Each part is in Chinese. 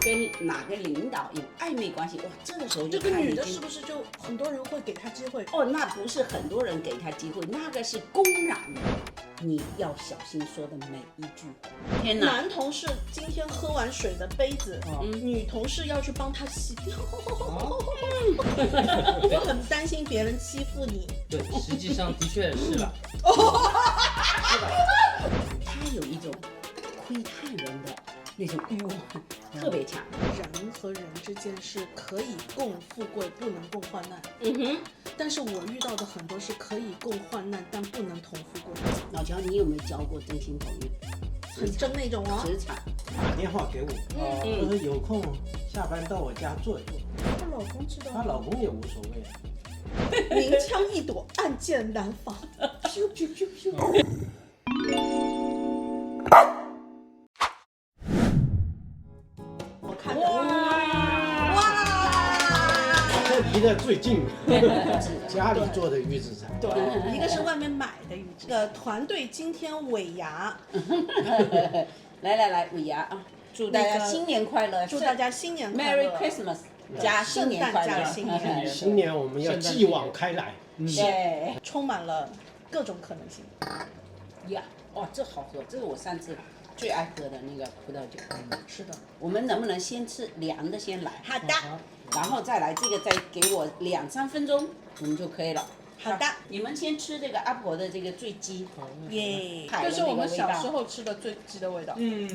跟哪个领导有暧昧关系，哇，这个时候就这个女的是不是就很多人会给她机会？哦，那不是很多人给他机会，那个是公然的，你要小心说的每一句话。天哪！男同事今天喝完水的杯子，女同事要去帮他洗掉，我很担心别人欺负你。对，实际上的确是了。他有一种窥探人的那种欲望特别强。人和人之间是可以共富贵，不能共患难。但是我遇到的很多是可以共患难，但不能同富贵。老乔，你有没有交过真心朋友？很真那种哦。职场打电话给我，她说有空下班到我家坐一坐。她老公知道吗？她老公也无所谓。明枪易躲，暗箭难防。咻咻咻咻。我看着，这离得最近，家里做的预制菜。对，一个是外面买的鱼。这个团队今天尾牙，来，尾牙啊！祝大家新年快乐！祝大家新年快 Merry 乐 Christmas 加新年快乐！圣诞加新年，新年我们要继往开来。对充满了各种可能性。呀，哇，这好喝，这是我上次最爱喝的那个葡萄酒。是的。我们能不能先吃凉的先来？好的。然后再来这个，再给我2-3分钟，我们就可以了。好的。你们先吃这个阿婆的这个醉鸡。耶，海的这是我们那个味道小时候吃的最鸡的味道。对，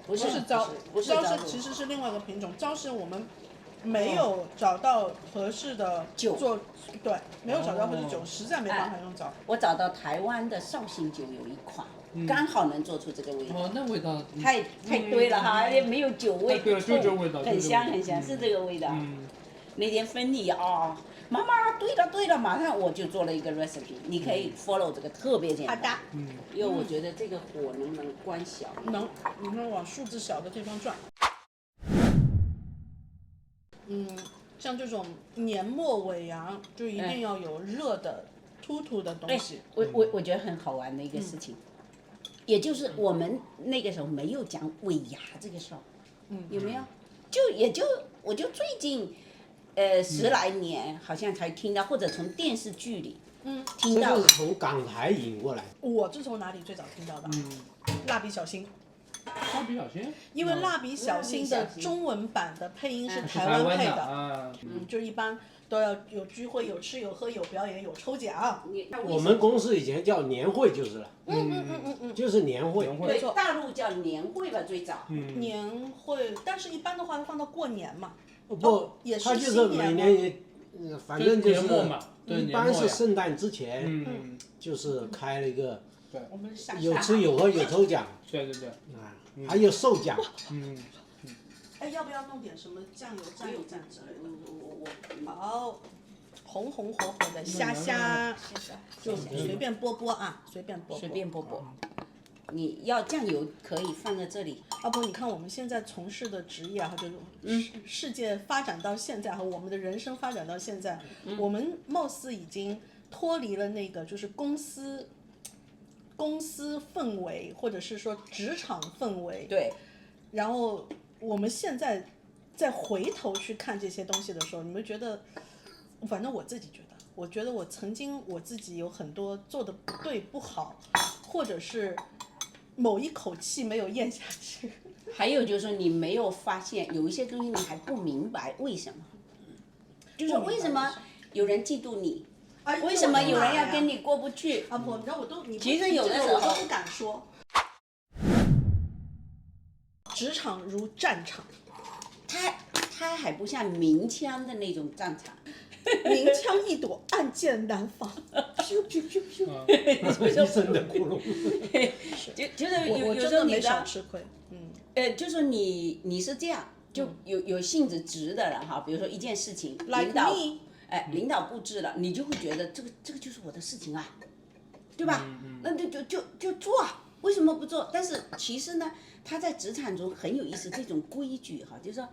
不不是糟，不是糟糟是其实是另外一个品种，糟是我们没有找到合适的酒做，对，没有找到合适酒，实在没办法用糟。我找到台湾的绍兴酒有一款，刚好能做出这个味道。哦，那味道太对了哈，也没有酒味，对了就这味道很香就这味道很香，是这个味道。那天芬妮啊，妈妈，对了，马上我就做了一个 recipe， 你可以 follow 这个，特别简单。好的。因为我觉得这个火能不能关小？能，你们往数字小的地方转。像这种年末尾牙，就一定要有热的、突突的东西。我觉得很好玩的一个事情，也就是我们那个时候没有讲尾牙这个事儿，有没有？我就最近10来年好像才听到，或者从电视剧里听到这个是从港台引过来的。我是从哪里最早听到的？蜡笔小新。蜡笔小新，因为蜡笔小新的中文版的配音是台湾配的，就一般都要有聚会、有吃有喝、有表演、有抽奖。我们公司以前叫年会就是了，就是年会。对，大陆叫年会吧，最早。年会，但是一般的话放到过年嘛。不，也他就是每年也，反正就是一般是圣诞之前，就是开了一个，我们有吃有喝有抽奖，对，啊，还有授奖。哎，要不要弄点什么酱油蘸一蘸之类的？好，红红火火的虾，就随便剥啊，随便剥。你要酱油可以放在这里。阿婆，你看我们现在从事的职业啊，就是世界发展到现在和我们的人生发展到现在，我们貌似已经脱离了那个就是公司氛围，或者是说职场氛围。对。然后我们现在再回头去看这些东西的时候，你们觉得，反正我自己觉得，我觉得我曾经我自己有很多做的不对不好，或者是某一口气没有咽下去。还有就是说你没有发现有一些东西你还不明白为什么，就是为什么有人嫉妒你，为什么有人要跟你过不去？阿婆，你知道其实有的时候我都不敢说。职场如战场，它还不像明枪的那种战场，明枪易躲，暗箭难防。咻咻咻咻，医生的窟窿。就是我有时候你没少吃亏。就是你是这样，就有性子直的人哈，比如说一件事情，领导布置了，你就会觉得这个就是我的事情啊，对吧？那就做啊，为什么不做？但是其实呢，他在职场中很有意思，这种规矩哈，就是说，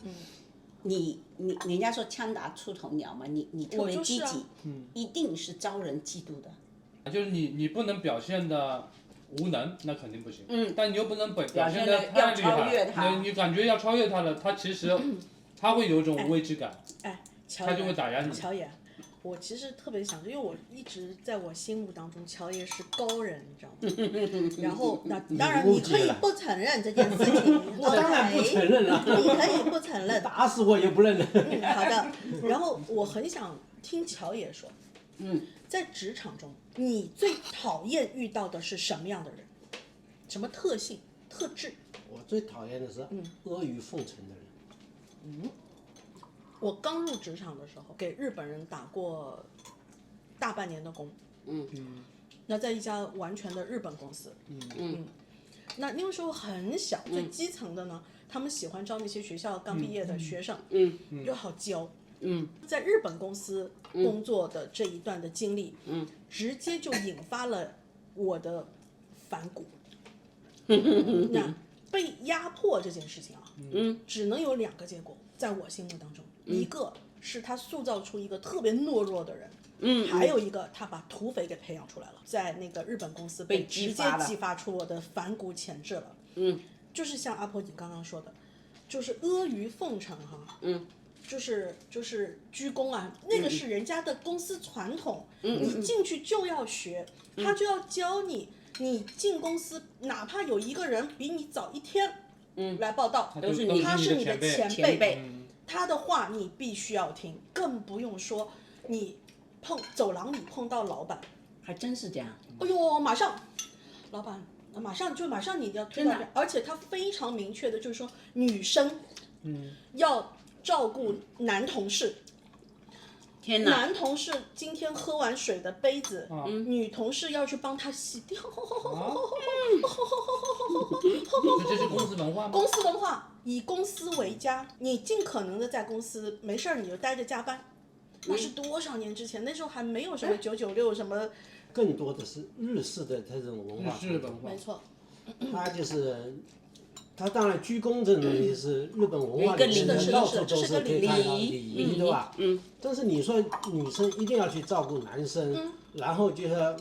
人家说枪打出头鸟嘛，你特别积极，一定是招人嫉妒的。就是你不能表现的无能，那肯定不行。嗯，但你又不能表表现得要得太厉害，超越他，你感觉要超越他了，他其实他会有一种未知感，乔他就会打压你。乔爷，我其实特别想，因为我一直在我心目当中，乔爷是高人，你知道吗？然后那当然你可以不承认这件事情，我当然不承认了，你可以不承认，打死我也不认了。好的。然后我很想听乔爷说，在职场中，你最讨厌遇到的是什么样的人？什么特性、特质？我最讨厌的是阿谀奉承的人。我刚入职场的时候，给日本人打过大半年的工。那在一家完全的日本公司。那个时候很小，最基层的呢，他们喜欢招那些学校刚毕业的学生，又好教。在日本公司工作的这一段的经历，直接就引发了我的反骨。那被压迫这件事情啊，只能有2个结果，在我心目当中，一个是他塑造出一个特别懦弱的人，还有一个他把土匪给培养出来了，在那个日本公司被直接激发出我的反骨潜质了。就是像阿婆你刚刚说的，就是阿谀奉承哈，就是鞠躬啊，那个是人家的公司传统，你进去就要学，他就要教你。你进公司，哪怕有一个人比你早1天，来报道，他是你的前辈，嗯他的话你必须要听，更不用说你走廊里碰到老板，还真是这样。哎呦，马上，老板，马上你要推到，而且他非常明确的就是说，女生，要照顾男同事。天哪！男同事今天喝完水的杯子，女同事要去帮他洗掉。这是公司文化吗？公司文化，以公司为家，你尽可能的在公司没事儿你就待着加班。那是多少年之前？那时候还没有什么996什么。更多的是日式的这种文化。日式文化。没错。他就是。他当然鞠躬这种东西是日本文化里面的，到处都是可以看到礼仪，对吧？但是你说女生一定要去照顾男生，然后就是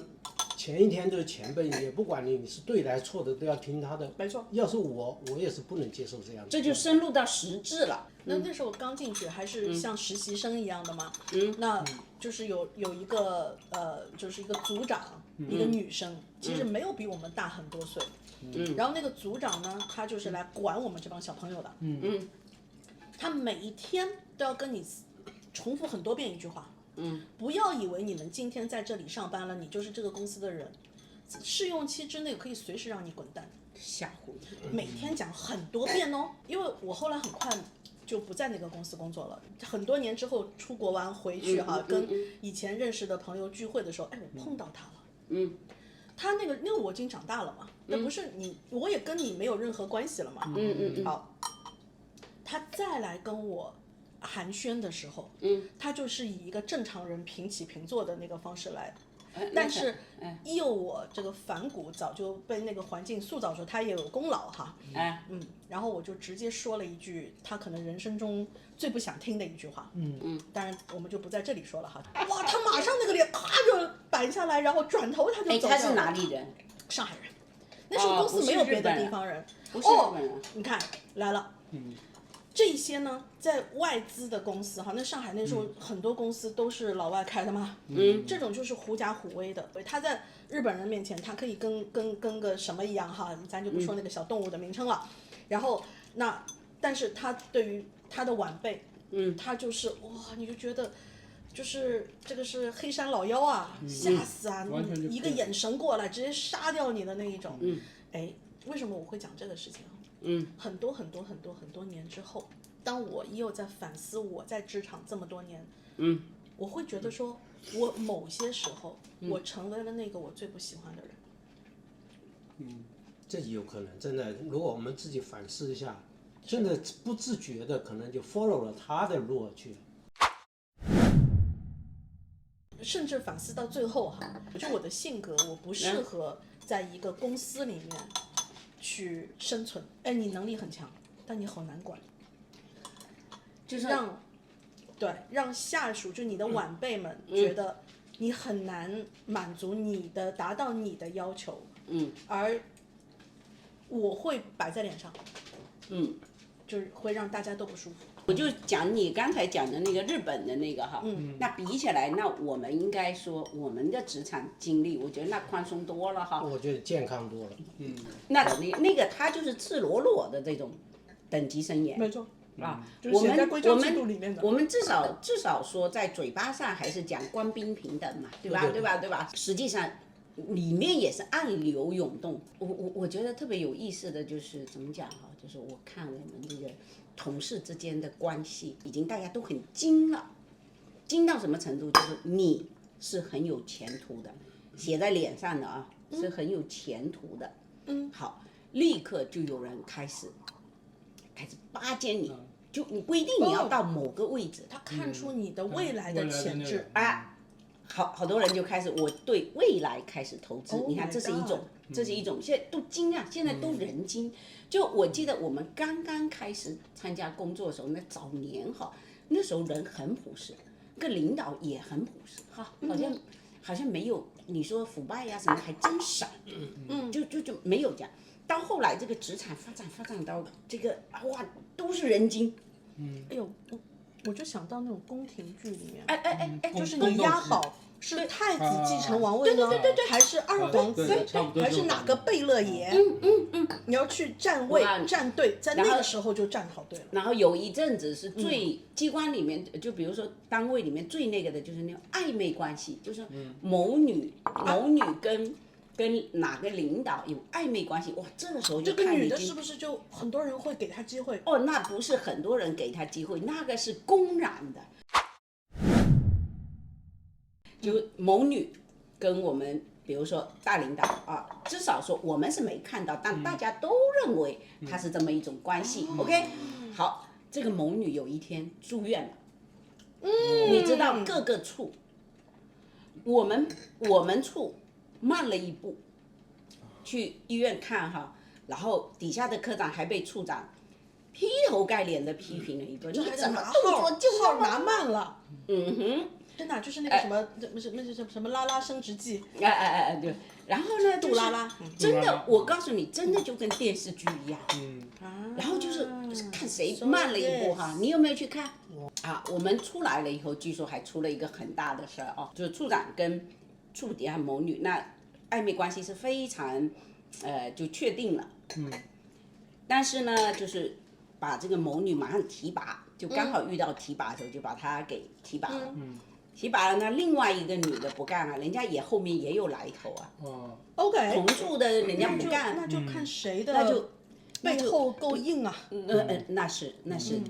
前一天就是前辈，也不管你是对的还是错的，都要听他的。没错。要是我也是不能接受这样的。这就深入到实质了。那时候我刚进去，还是像实习生一样的嘛。那就是有一个就是一个组长，一个女生，其实没有比我们大很多岁。然后那个组长呢，他就是来管我们这帮小朋友的。他每一天都要跟你重复很多遍一句话。不要以为你们今天在这里上班了，你就是这个公司的人。试用期之内可以随时让你滚蛋。吓唬你。每天讲很多遍哦，因为我后来很快就不在那个公司工作了，很多年之后出国完回去哈，跟以前认识的朋友聚会的时候，我碰到他了。他那个我已经长大了嘛，那不是你，我也跟你没有任何关系了嘛。好，他再来跟我寒暄的时候，他就是以一个正常人平起平坐的那个方式来。但是，我这个反骨早就被那个环境塑造出，他也有功劳哈。然后我就直接说了一句他可能人生中最不想听的一句话。当然我们就不在这里说了哈。哇，他马上那个脸咔就板下来，然后转头他就走掉了。他是哪里人？上海人。那时候公司没有别的地方人。不是日本人。你看来了。这些呢，在外资的公司哈，那上海那时候很多公司都是老外开的嘛，这种就是狐假虎威的。他在日本人面前，他可以跟个什么一样哈，咱就不说那个小动物的名称了。然后但是他对于他的晚辈，他就是哇，你就觉得就是这个是黑山老妖啊，吓死啊！一个眼神过来，直接杀掉你的那一种。为什么我会讲这个事情？很多年之后，当我又在反思我在职场这么多年，我会觉得说，我某些时候，我成为了那个我最不喜欢的人。这有可能，真的，如果我们自己反思一下，真的不自觉的可能就 follow 了他的路去。甚至反思到最后哈，就我的性格，我不适合在一个公司里面去生存。你能力很强，但你好难管，就是让下属，就你的晚辈们觉得你很难满足达到你的要求，而我会摆在脸上，就是会让大家都不舒服。我就讲你刚才讲的那个日本的那个哈，那比起来，那我们应该说我们的职场经历，我觉得那宽松多了哈。我觉得健康多了。那个他就是赤裸裸的这种等级森严。没错。啊，就是写在规章制度里面的。我们至少说在嘴巴上还是讲官兵平等嘛，对吧？对吧？实际上里面也是暗流涌动。我觉得特别有意思的就是怎么讲哈，就是我看我们这个同事之间的关系，已经大家都很精了，精到什么程度？就是你是很有前途的，写在脸上的啊，是很有前途的。好，立刻就有人开始巴结你，就你不一定你要到某个位置，他看出你的未来的潜质啊，好多人就开始我对未来开始投资，你看这是一种，现在都精啊，现在都人精。就我记得我们刚刚开始参加工作的时候，那早年哈，那时候人很朴实，个领导也很朴实哈，好像没有你说腐败呀什么还真少，就没有这样。到后来这个职场发展到这个哇，都是人精。哎呦，我就想到那种宫廷剧里面，哎，就是你押宝是太子继承王位呢，还是二皇子，还是哪个贝勒爷？你要去站位站队，在那个时候就站好队了。然后有一阵子是最机关里面，就比如说单位里面最那个的就是那种暧昧关系，就是某女跟哪个领导有暧昧关系，哇，这个时候就这个看女的是不是就很多人会给她机会？哦，那不是很多人给她机会，那个是公然的。就某女跟我们，比如说大领导啊，至少说我们是没看到，但大家都认为她是这么一种关系。OK， 好，这个某女有一天住院了，你知道各个处，我们处慢了一步，去医院看哈，然后底下的科长还被处长劈头盖脸的批评了一顿，你怎么动作就号拿慢了？真的就是那个什么什么拉拉升职记，对，然后呢，杜拉拉，真的，我告诉你，真的就跟电视剧一样，然后就是看谁慢了一步哈，你有没有去看？啊，我们出来了以后，据说还出了一个很大的事儿哦，就是处长跟处底下某女那暧昧关系是非常，就确定了，但是呢，就是把这个某女马上提拔，就刚好遇到提拔的时候，就把她给提拔了。提拔了呢，另外一个女的不干了，人家也后面也有来头啊。OK， 同住的人家不干，那就看谁的，那就背后够硬啊。那是，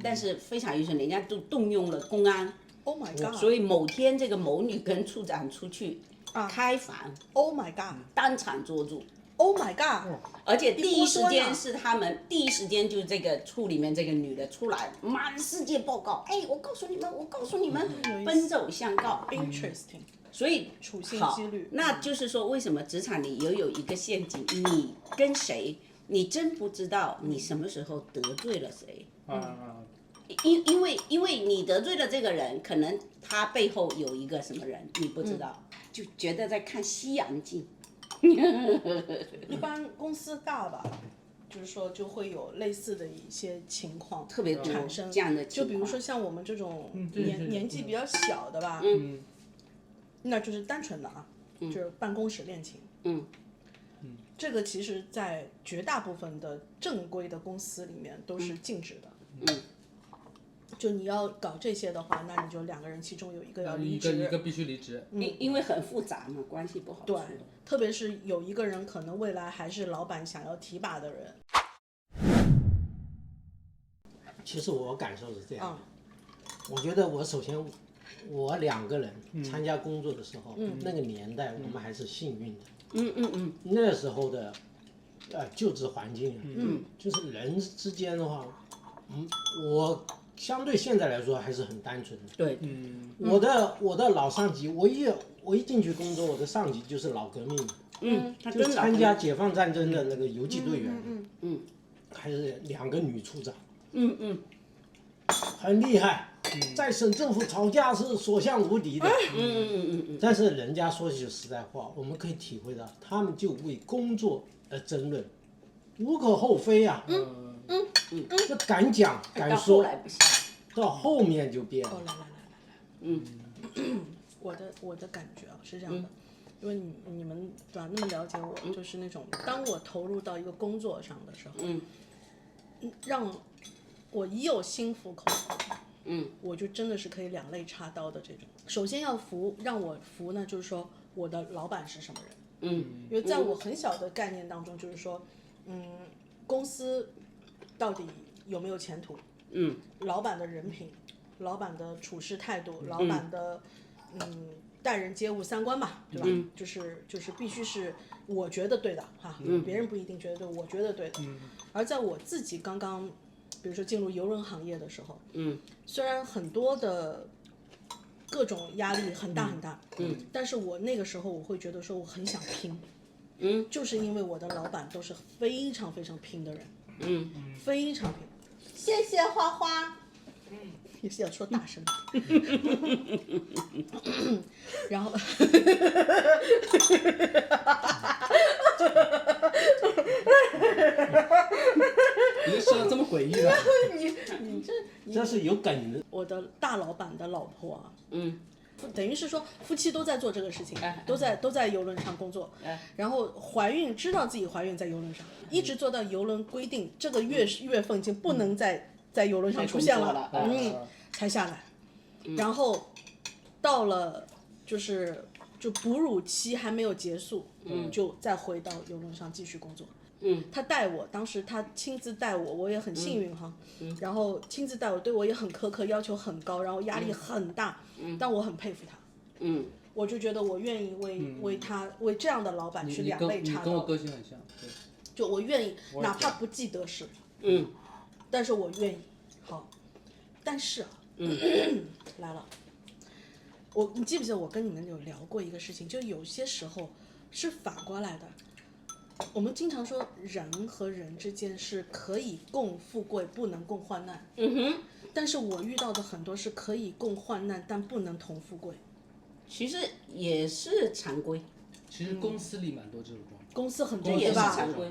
但是非常优秀，人家都动用了公安。Oh my god！ 所以某天这个某女跟处长出去开房。Oh my god！ 当场捉住。Oh my god！ 而且第一时间是他们，第一时间就是这个处里面这个女的出来，满世界报告，哎，我告诉你们，奔走相告。Interesting。所以处心积虑，那就是说，为什么职场里也有一个陷阱？你跟谁，你真不知道你什么时候得罪了谁。因为你得罪了这个人，可能他背后有一个什么人，你不知道，就觉得在看《西洋记》。一般公司大吧，就是说就会有类似的一些情况特别产生这样的情况，就比如说像我们这种年纪比较小的吧，那就是单纯的啊，就是办公室恋情，这个其实在绝大部分的正规的公司里面都是禁止的，就你要搞这些的话，那你就两个人其中有一个要离职，一个必须离职，因为很复杂嘛，关系不好处。对，特别是有一个人可能未来还是老板想要提拔的人。其实我感受是这样的，我觉得我首先我两个人参加工作的时候，那个年代我们还是幸运的，那时候的就职环境，就是人之间的话，我相对现在来说还是很单纯的。对，我的老上级，我一进去工作，我的上级就是老革命，就参加解放战争的那个游击队员，还是2个女处长，很厉害，在省政府吵架是所向无敌的。但是人家说句实在话，我们可以体会到，他们就为工作而争论，无可厚非啊。这敢讲敢到后说，来不行。到后面就变了。我的感觉啊是这样的，因为你们对吧那么了解我，就是那种当我投入到一个工作上的时候，让我一有心服口服，我就真的是可以两肋插刀的这种。首先要服，让我服呢，就是说我的老板是什么人，因为在我很小的概念当中，就是说，公司到底有没有前途，老板的人品，老板的处事态度，老板的待人接物三观嘛，对吧？就是必须是我觉得对的哈，别人不一定觉得对，我觉得对的。而在我自己刚刚，比如说进入邮轮行业的时候，虽然很多的各种压力很大很大，但是我那个时候我会觉得说我很想拼，就是因为我的老板都是非常非常拼的人，非常拼。谢谢花花。也是要说大声然后你说的这么诡异的，你这是有梗的。我的大老板的老婆啊，等于是说夫妻都在做这个事情，都在邮轮上工作，然后怀孕知道自己怀孕在邮轮上，一直做到邮轮规定这个月份已经不能在邮轮上出现了，才下来，然后到了就哺乳期还没有结束，就再回到邮轮上继续工作。他带我，当时他亲自带我，我也很幸运哈。然后亲自带我，对我也很苛刻，要求很高，然后压力很大。但我很佩服他。我就觉得我愿意为这样的老板去两肋插刀。你跟我个性很像，对。就我愿意，哪怕不计得失。但是我愿意。好，但是啊，来了。你记不记得我跟你们有聊过一个事情？就有些时候是反过来的。我们经常说人和人之间是可以共富贵，不能共患难。但是我遇到的很多是可以共患难，但不能同富贵。其实也是常规。其实公司里蛮多这种状况。公司很多这也是对吧？常规。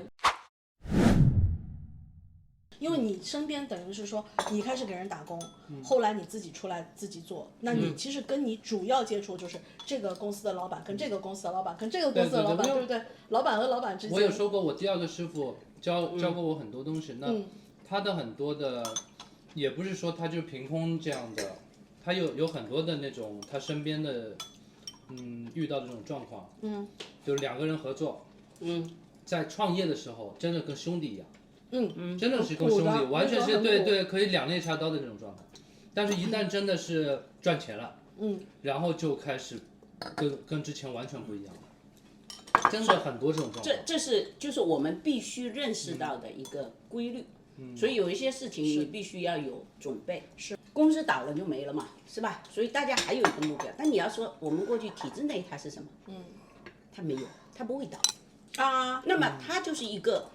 因为你身边等于是说，你开始给人打工，后来你自己出来自己做，那你其实跟你主要接触就是这个公司的老板跟这个公司的老板跟这个公司的老板，对不对？老板和老板之间。我有说过，我第二个师傅教过我很多东西，那他的很多的，也不是说他就凭空这样的，他有很多的那种他身边的，遇到的这种状况，就两个人合作，在创业的时候真的跟兄弟一样。真的是跟兄弟，完全是对，可以两肋插刀的那种状态。但是，一旦真的是赚钱了，然后就开始跟之前完全不一样了。真的很多这种状况。这就是我们必须认识到的一个规律。所以有一些事情你必须要有准备。是。公司倒了就没了嘛，是吧？所以大家还有一个目标。但你要说我们过去体制内它是什么？它没有，它不会倒。那么它就是一个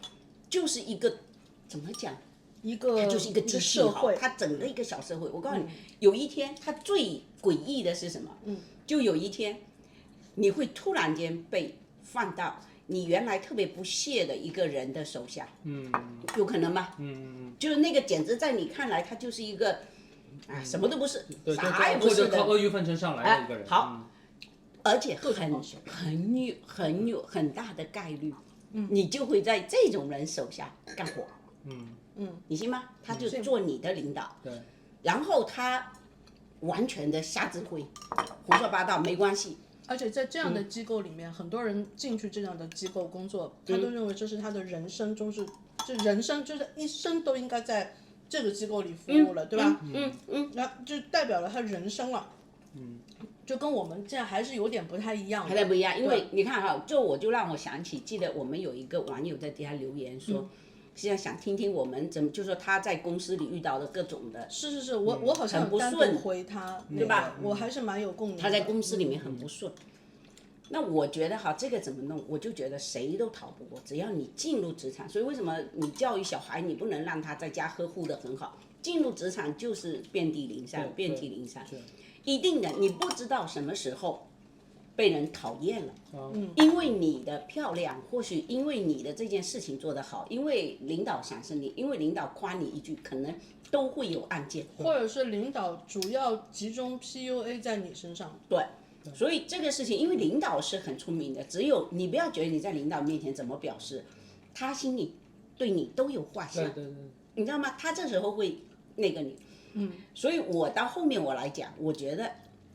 怎么讲？它就是一个机器社会，它整个一个小社会。我告诉你，有一天它最诡异的是什么？就有一天，你会突然间被放到你原来特别不屑的一个人的手下。有可能吗？就是那个简直在你看来，他就是一个什么都不是，啥也不是的，或者靠阿谀奉承上来的一个人。好，而且很有很大的概率，你就会在这种人手下干活。你信吗？他就做你的领导，对，然后他完全的瞎指挥，胡说八道没关系。而且在这样的机构里面，很多人进去这样的机构工作，他都认为这是他的人生中人生就是一生都应该在这个机构里服务了，对吧？那就代表了他人生了。就跟我们现在还是有点不太一样的。还是不一样，因为你看哈，就让我想起，记得我们有一个网友在底下留言说。现在想听听我们怎么，就说他在公司里遇到的各种的，是，我好像很不顺回他，对吧？我还是蛮有共鸣的。他在公司里面很不顺，那我觉得哈，这个怎么弄？我就觉得谁都逃不过，只要你进入职场。所以为什么你教育小孩，你不能让他在家呵护得很好？进入职场就是遍地鳞伤，遍体鳞伤，一定的。你不知道什么时候被人讨厌了，因为你的漂亮，或许因为你的这件事情做得好，因为领导赏识你，因为领导夸你一句，可能都会有案件，或者是领导主要集中 PUA 在你身上。对。所以这个事情，因为领导是很聪明的，只有你不要觉得你在领导面前怎么表示，他心里对你都有画像，你知道吗？他这时候会那个你，所以我到后面我来讲，我觉得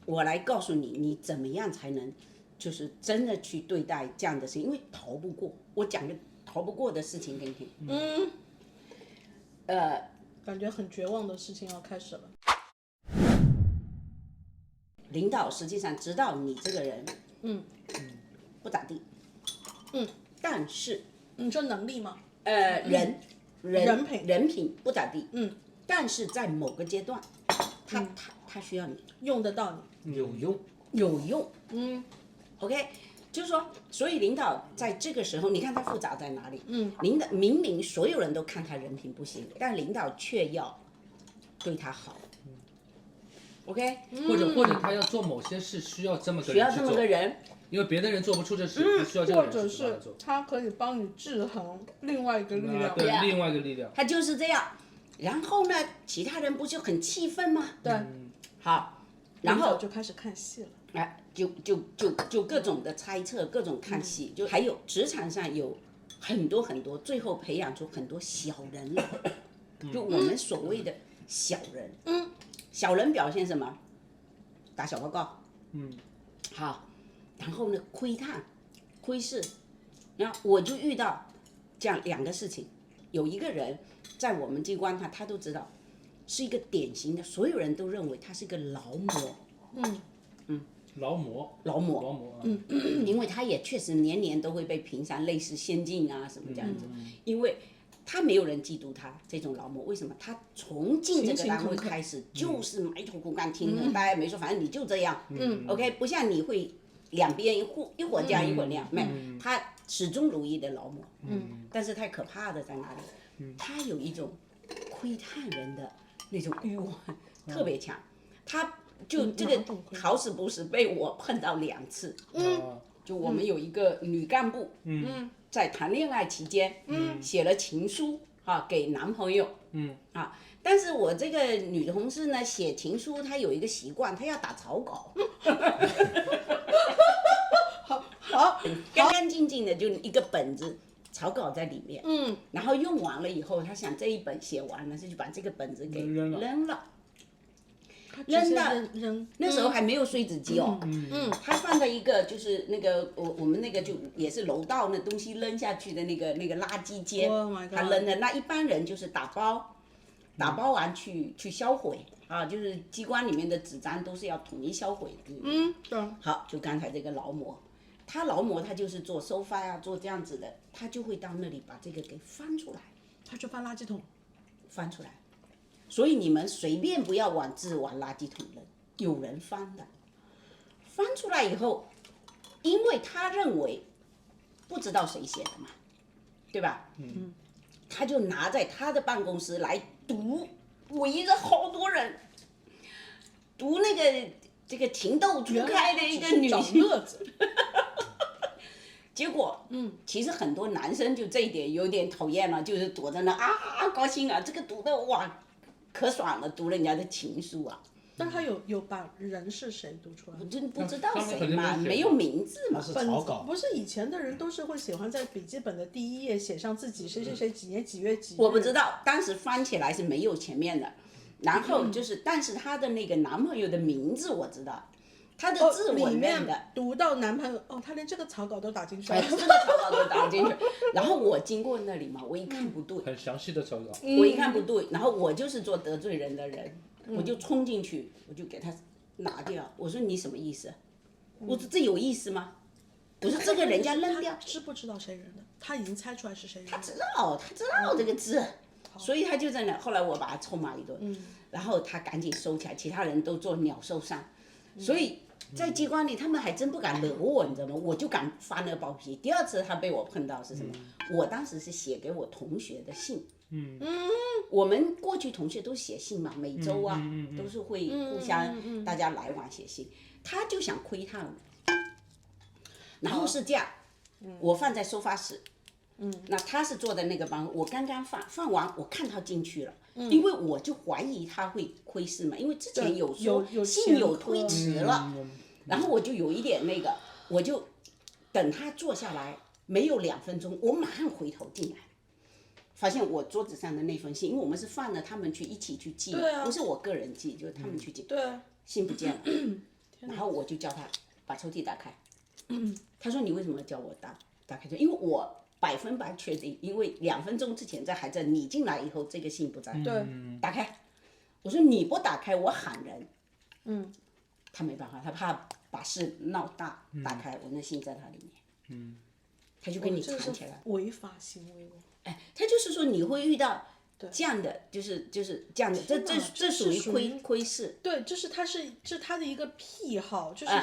我来告诉你，你怎么样才能就是真的去对待这样的事情，因为逃不过。我讲个逃不过的事情给你听。感觉很绝望的事情要开始了。领导实际上知道你这个人，不咋地，但是你说能力吗？人品不咋地，但是在某个阶段，他需要你，用得到你，有用，OK， 就是说，所以领导在这个时候，你看他复杂在哪里？领导明明所有人都看他人品不行，但领导却要对他好。OK， 或者他要做某些事需要这么个人去做，需要这么个人，因为别的人做不出这事，他需要这个人或者是去帮他做。他可以帮你制衡另外一个力量。对，另外一个力量。他就是这样。然后呢，其他人不就很气愤吗？对，好，然后就开始看戏了。就各种的猜测，各种看戏，就还有职场上有很多，最后培养出很多小人来，就我们所谓的小人。小人表现什么？打小报告。好，然后呢，窥探、窥视，然后我就遇到这样两个事情，有一个人在我们机关他都知道，是一个典型的，所有人都认为他是一个劳模。劳模，因为他也确实年年都会被评上类似先进啊什么这样子，因为他没有人嫉妒他这种劳模，为什么？他从进这个单位开始就是埋头苦干，听着大家没说，反正你就这样，OK， 不像你会两边一会儿这样一会儿那样，没，他始终如一的劳模，但是太可怕的在哪里？他有一种窥探人的那种欲望特别强，他。就这个好死不死被我碰到2次，就我们有一个女干部，在谈恋爱期间，写了情书给男朋友，但是我这个女同事呢，写情书她有一个习惯，她要打草稿，好，干干净净的就一个本子。草稿在里面，然后用完了以后，她想这一本写完了，她就把这个本子给扔了。扔到那时候还没有碎纸机哦，他放在一个就是那个我们那个就也是楼道那东西扔下去的那个垃圾间，他扔的。那一般人就是打包完去销毁啊，就是机关里面的纸张都是要统一销毁的。对。好，就刚才这个劳模，他就是做收发啊，做这样子的，他就会到那里把这个给翻出来，他就翻垃圾桶，翻出来。所以你们随便不要往垃圾桶扔，有人翻的，翻出来以后，因为他认为不知道谁写的嘛，对吧？他就拿在他的办公室来读，围着好多人读那个这个情窦初开的一个女性，乐子。结果，其实很多男生就这一点有点讨厌了，就是躲在那高兴啊，这个读的哇。可爽了，读人家的情书啊！但他有把人是谁读出来？我真不知道谁嘛，没有名字嘛。是草稿。不是以前的人都是会喜欢在笔记本的第1页写上自己谁谁谁几年几月几日。我不知道，当时翻起来是没有前面的，然后就是，但是她的那个男朋友的名字我知道，他的字我认的。读到男朋友他连这个草稿都打进去了。这个草稿都打进去，然后我经过那里嘛，我一看不对，很详细的草稿，我一看不对，然后我就是做得罪人的人，我就冲进去，我就给他拿掉。我说你什么意思？我说这有意思吗？我说这个人家扔掉。他知不知道谁扔的？他已经猜出来是谁扔的。他知道这个字，所以他就在那。后来我把他臭骂一顿，然后他赶紧收起来，其他人都做鸟兽散。所以在机关里他们还真不敢惹我，你知道吗？我就敢发那个包皮。第二次他被我碰到是什么？我当时是写给我同学的信。我们过去同学都写信嘛，每周啊都是会互相大家来往写信。他就想窥探我，然后是这样，我放在收发室。那他是坐在那个班，我刚刚放完，我看他进去了，因为我就怀疑他会窥视嘛，因为之前有说信有推迟了，然后我就有一点那个，我就等他坐下来，没有2分钟，我马上回头进来，发现我桌子上的那封信，因为我们是放了他们去一起去寄，不是我个人寄，就是他们去寄，信不见了，然后我就叫他把抽屉打开，他说你为什么叫我打开？因为我100%确定，因为2分钟之前还在，你进来以后这个信不在。打开，我说你不打开我喊人。他没办法，他怕把事闹大，打开我那信在他里面。他就跟你藏起来。违法行为。他就是说你会遇到这样的，就是这样的，这属于窥视。对，这是他的一个癖好，就是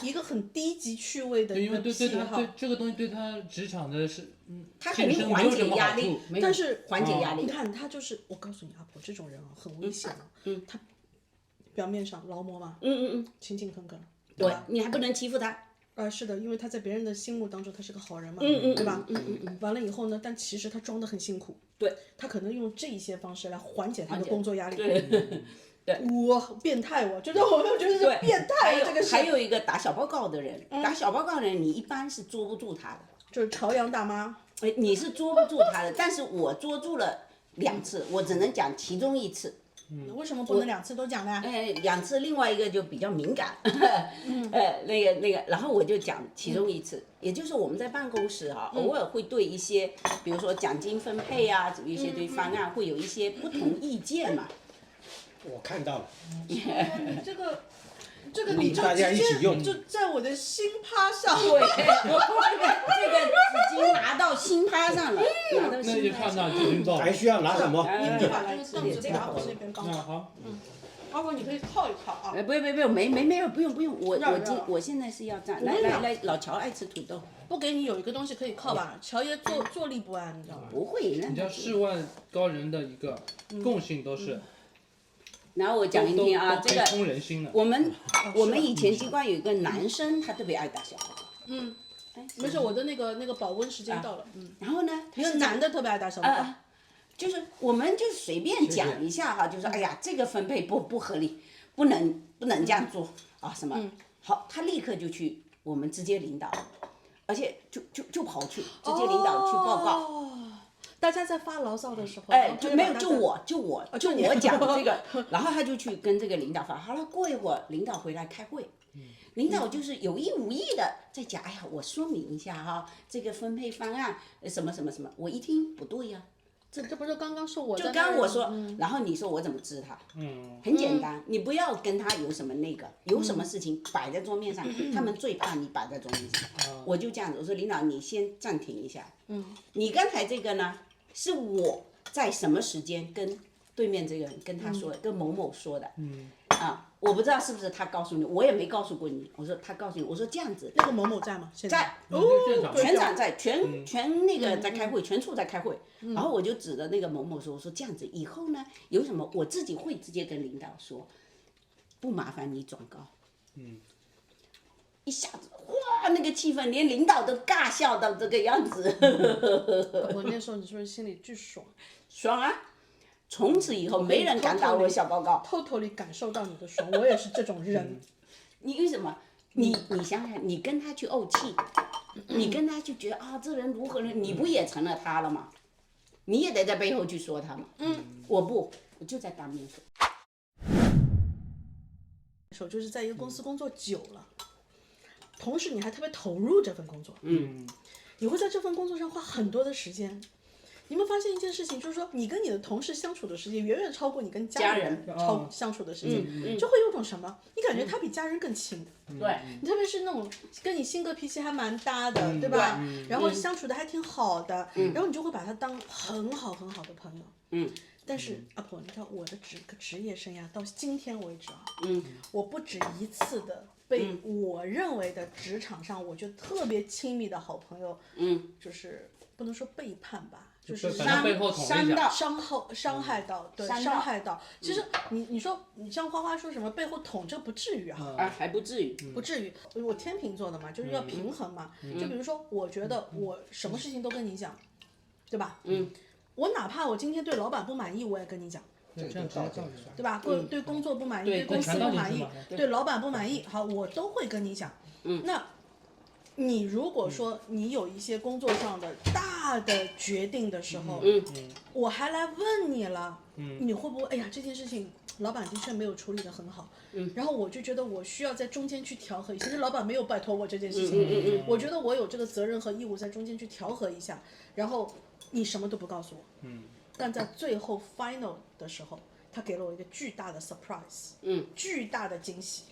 一个很低级趣味的一个癖好。对这个东西对他职场的是，他肯定缓解压力，但是缓解压力。你看他就是，我告诉你阿婆这种人啊，很危险啊。他表面上劳模嘛，勤勤恳恳，对吧？你还不能欺负他。是的，因为他在别人的心目当中他是个好人嘛，对吧？完了以后呢，但其实他装得很辛苦，对，他可能用这一些方式来缓解他的工作压力。对，我变态，我觉得是变态。这个还有一个打小报告的人，打小报告的人你一般是捉不住他的，就是朝阳大妈。你是捉不住他的，但是我捉住了2次，我只能讲其中1次。为什么不能2次都讲呢？2次，另外一个就比较敏感，那个，然后我就讲其中1次，也就是我们在办公室啊，偶尔会对一些，比如说奖金分配啊，一些对方案会有一些不同意见嘛。我看到了。你这个你就大家一起用，就在我的心趴上。对，这个纸巾拿到心趴上了，那就看到记军报。还需要拿什么？你把这个凳子拿我这边刚好。好。阿婆你可以靠一靠啊。不用，没有，不用，我现在是要站。来，老乔爱吃土豆。不给你有一个东西可以靠吧？乔爷坐立不安，你知道吗？不会，你知道世外高人的一个共性都是。然后我讲给你听啊，这个我们以前机关有一个男生，他特别爱打小报告。没事，我的那个保温时间到了。然后呢，一个男的特别爱打小报告。就是我们就随便讲一下哈，就说哎呀，这个分配不合理，不能这样做啊什么。好，他立刻就去我们直接领导，而且就跑去直接领导去报告。大家在发牢骚的时候，就没有，就我讲这个，然后他就去跟这个领导发。好了，过一会儿领导回来开会，领导就是有意无意的在讲，哎呀，我说明一下哈，这个分配方案什么什么什么，我一听不对呀，这不是刚刚说我就刚我说，然后你说我怎么治他？很简单，你不要跟他有什么那个，有什么事情摆在桌面上，他们最怕你摆在桌面上。我就这样子，我说领导你先暂停一下，你刚才这个呢？是我在什么时间跟对面这个人跟他说的，跟某某说的，我不知道是不是他告诉你，我也没告诉过你。我说他告诉你，我说这样子。那个某某在吗？在，全场在，全那个在开会，全处在开会。然后我就指着那个某某说，我说这样子以后呢，有什么我自己会直接跟领导说，不麻烦你转告。一下子，哇，那个气氛，连领导都尬笑到这个样子。我那时候你是不是心里巨爽？爽啊！从此以后没人敢打我小报告。totally 感受到你的爽，我也是这种人。你为什么？你想想，你跟他去怄气，你跟他就觉得啊，这人如何呢？你不也成了他了吗？你也得在背后去说他嘛。我不，我就在当面说。就是在一个公司工作久了。同时你还特别投入这份工作，你会在这份工作上花很多的时间，你们发现一件事情，就是说你跟你的同事相处的时间远远超过你跟家人相处的时间，就会有种什么，你感觉他比家人更亲。对，你特别是那种跟你性格脾气还蛮搭的，对吧？然后相处的还挺好的，然后你就会把他当很好很好的朋友。但是阿婆，你知道我的职业生涯到今天为止啊，我不止一次的被我认为的职场上我觉得特别亲密的好朋友，就是不能说背叛吧，就是背后捅了一下，伤害到，对，伤害到。其实你说你像花花说什么背后捅，这不至于哈，还不至于，不至于。我天秤座的嘛，就是要平衡嘛。就比如说，我觉得我什么事情都跟你讲，对吧？我哪怕我今天对老板不满意，我也跟你讲。这样道理对吧？对工作不满意，对公司不满意，对老板不满意，好，我都会跟你讲。那你如果说你有一些工作上的大的决定的时候，我还来问你了，你会不会哎呀这件事情老板的确没有处理得很好，然后我就觉得我需要在中间去调和一下，其实老板没有拜托我这件事情，我觉得我有这个责任和义务在中间去调和一下，然后你什么都不告诉我，但在最后 final 的时候，他给了我一个巨大的 surprise，巨大的惊喜，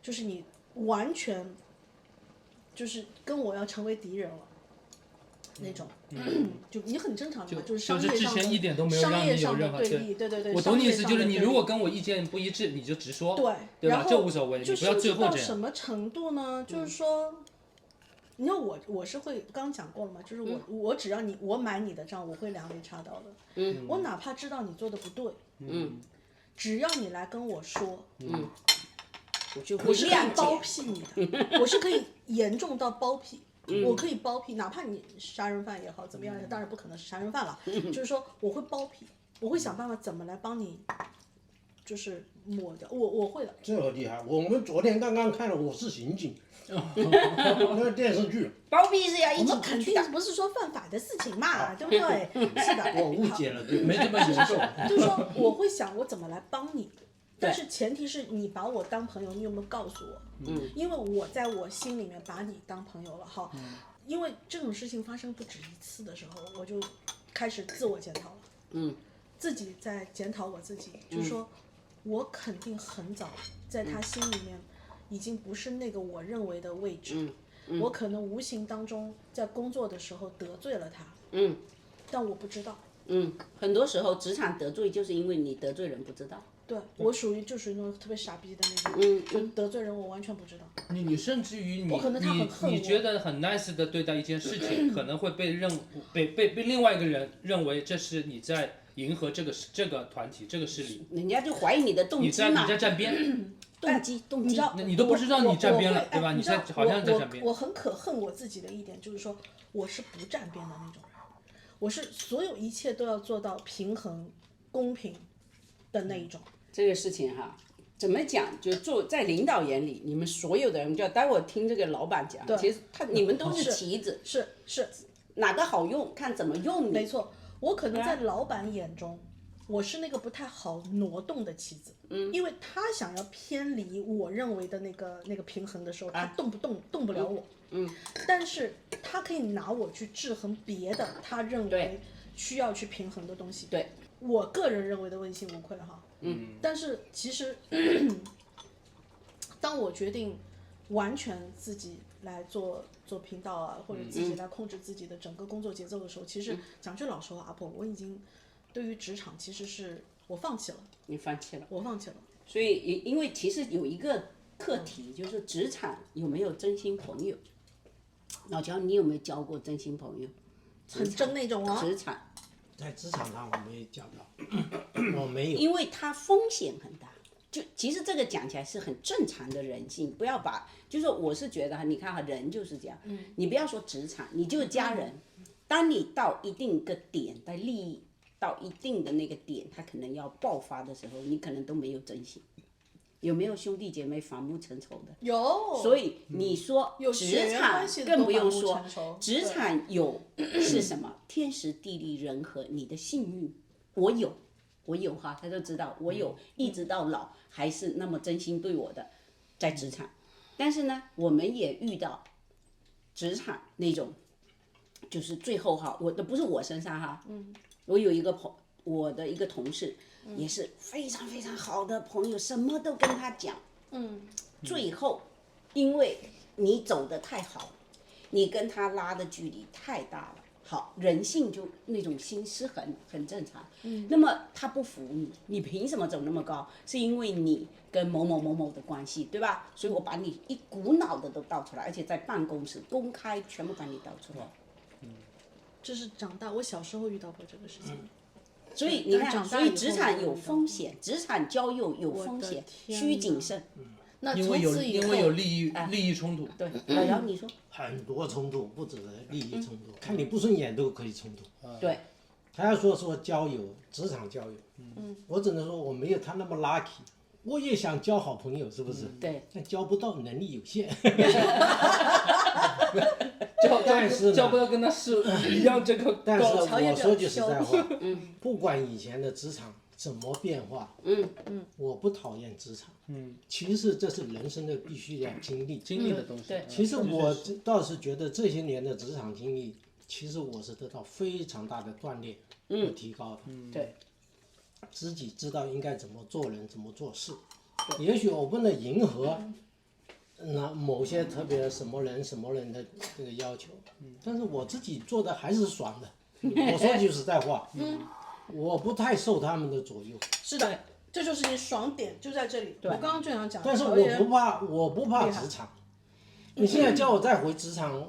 就是你完全就是跟我要成为敌人了。那种，就你很正常的嘛，就是商业上的，之前一点都没有让你有任何对立，对。我懂你意思，就是你如果跟我意见不一致，你就直说，对吧？这无所谓，你不要最后这样。到什么程度呢？就是说，你看我是会刚刚讲过了嘛，就是我只要我买你的账，我会两肋插刀的。我哪怕知道你做的不对，只要你来跟我说，我是可以包庇你的，我是可以严重到包庇。我可以包庇，哪怕你杀人犯也好，怎么样？当然不可能是杀人犯了，就是说我会包庇，我会想办法怎么来帮你，就是抹掉。我会的。这厉害！我们昨天刚刚看了《我是刑警》那个电视剧。包庇是要一起我们肯定不是说犯法的事情嘛，对不对？是的。我误解了，对，没这么严重。就是说，我会想我怎么来帮你。但是前提是你把我当朋友，你有没有告诉我？因为我在我心里面把你当朋友了哈。因为这种事情发生不止一次的时候，我就开始自我检讨了。自己在检讨我自己，就是说我肯定很早在他心里面已经不是那个我认为的位置。我可能无形当中在工作的时候得罪了他。但我不知道。很多时候职场得罪就是因为你得罪人不知道。对，我属于那种特别傻逼的那种，就得罪人我完全不知道。你甚至于你觉得很 nice 的对待一件事情，可能会被另外一个人认为这是你在迎合这个团体这个势力，人家就怀疑你的动机嘛。你在站边。动机，你都不知道你站边了，对吧？你好像在站边。我很可恨我自己的一点就是说，我是不站边的那种人，我是所有一切都要做到平衡、公平的那一种。这个事情哈，怎么讲？就在领导眼里，你们所有的人，就待会儿听这个老板讲，其实你们都是棋子，是哪个好用，看怎么用你。没错，我可能在老板眼中，我是那个不太好挪动的棋子，因为他想要偏离我认为的那个平衡的时候，他动不了我，但是他可以拿我去制衡别的他认为需要去平衡的东西。对，我个人认为的问心无愧哈。但是其实，当我决定完全自己来做频道啊，或者自己来控制自己的整个工作节奏的时候，其实讲句老实话，阿婆，我已经对于职场其实是我放弃了。你放弃了？我放弃了。所以因为其实有一个课题，就是职场有没有真心朋友？老乔，你有没有交过真心朋友？很真那种啊？职场。在职场上我没交到，我没有，因为它风险很大。就其实这个讲起来是很正常的人性，不要把，就是我是觉得你看哈，人就是这样，你不要说职场，你就是家人，当你到一定个点的利益到一定的那个点，它可能要爆发的时候，你可能都没有真心。有没有兄弟姐妹反目成仇的？有。所以你说职场更不用说，职场有是什么？天时地利人和，你的幸运，我有哈，他就知道我有，一直到老还是那么真心对我的，在职场。但是呢，我们也遇到职场那种就是最后哈，我的不是我身上哈，我有一个我的一个同事，也是非常非常好的朋友，什么都跟他讲，最后因为你走得太好，你跟他拉的距离太大了。好，人性就那种心失衡很正常。那么他不服你，你凭什么走那么高？是因为你跟某某某某的关系，对吧？所以我把你一股脑的都倒出来，而且在办公室公开全部把你倒出来。这是长大，我小时候遇到过这个事情。所以你看，所以职场有风险，职场交友有风险，需谨慎。那因为有从此以后，利益冲突。对，老姚你说。很多冲突，不止利益冲突，看你不顺眼都可以冲突。对。他要说交友，职场交友，我只能说我没有他那么 lucky，我也想交好朋友，是不是？对。但交不到，能力有限。但是交不到跟他是一样这个。但是我说句实在话，不管以前的职场怎么变化，我不讨厌职场，其实这是人生的必须要经历的东西。对，其实我倒是觉得这些年的职场经历，其实我是得到非常大的锻炼和提高的。对，自己知道应该怎么做人，怎么做事。也许我不能迎合那某些特别什么人的这个要求，但是我自己做的还是爽的。我说句实在话，我不太受他们的左右。是的，这就是你爽点就在这里。我刚刚就想讲，但是我不怕职场。你现在叫我再回职场，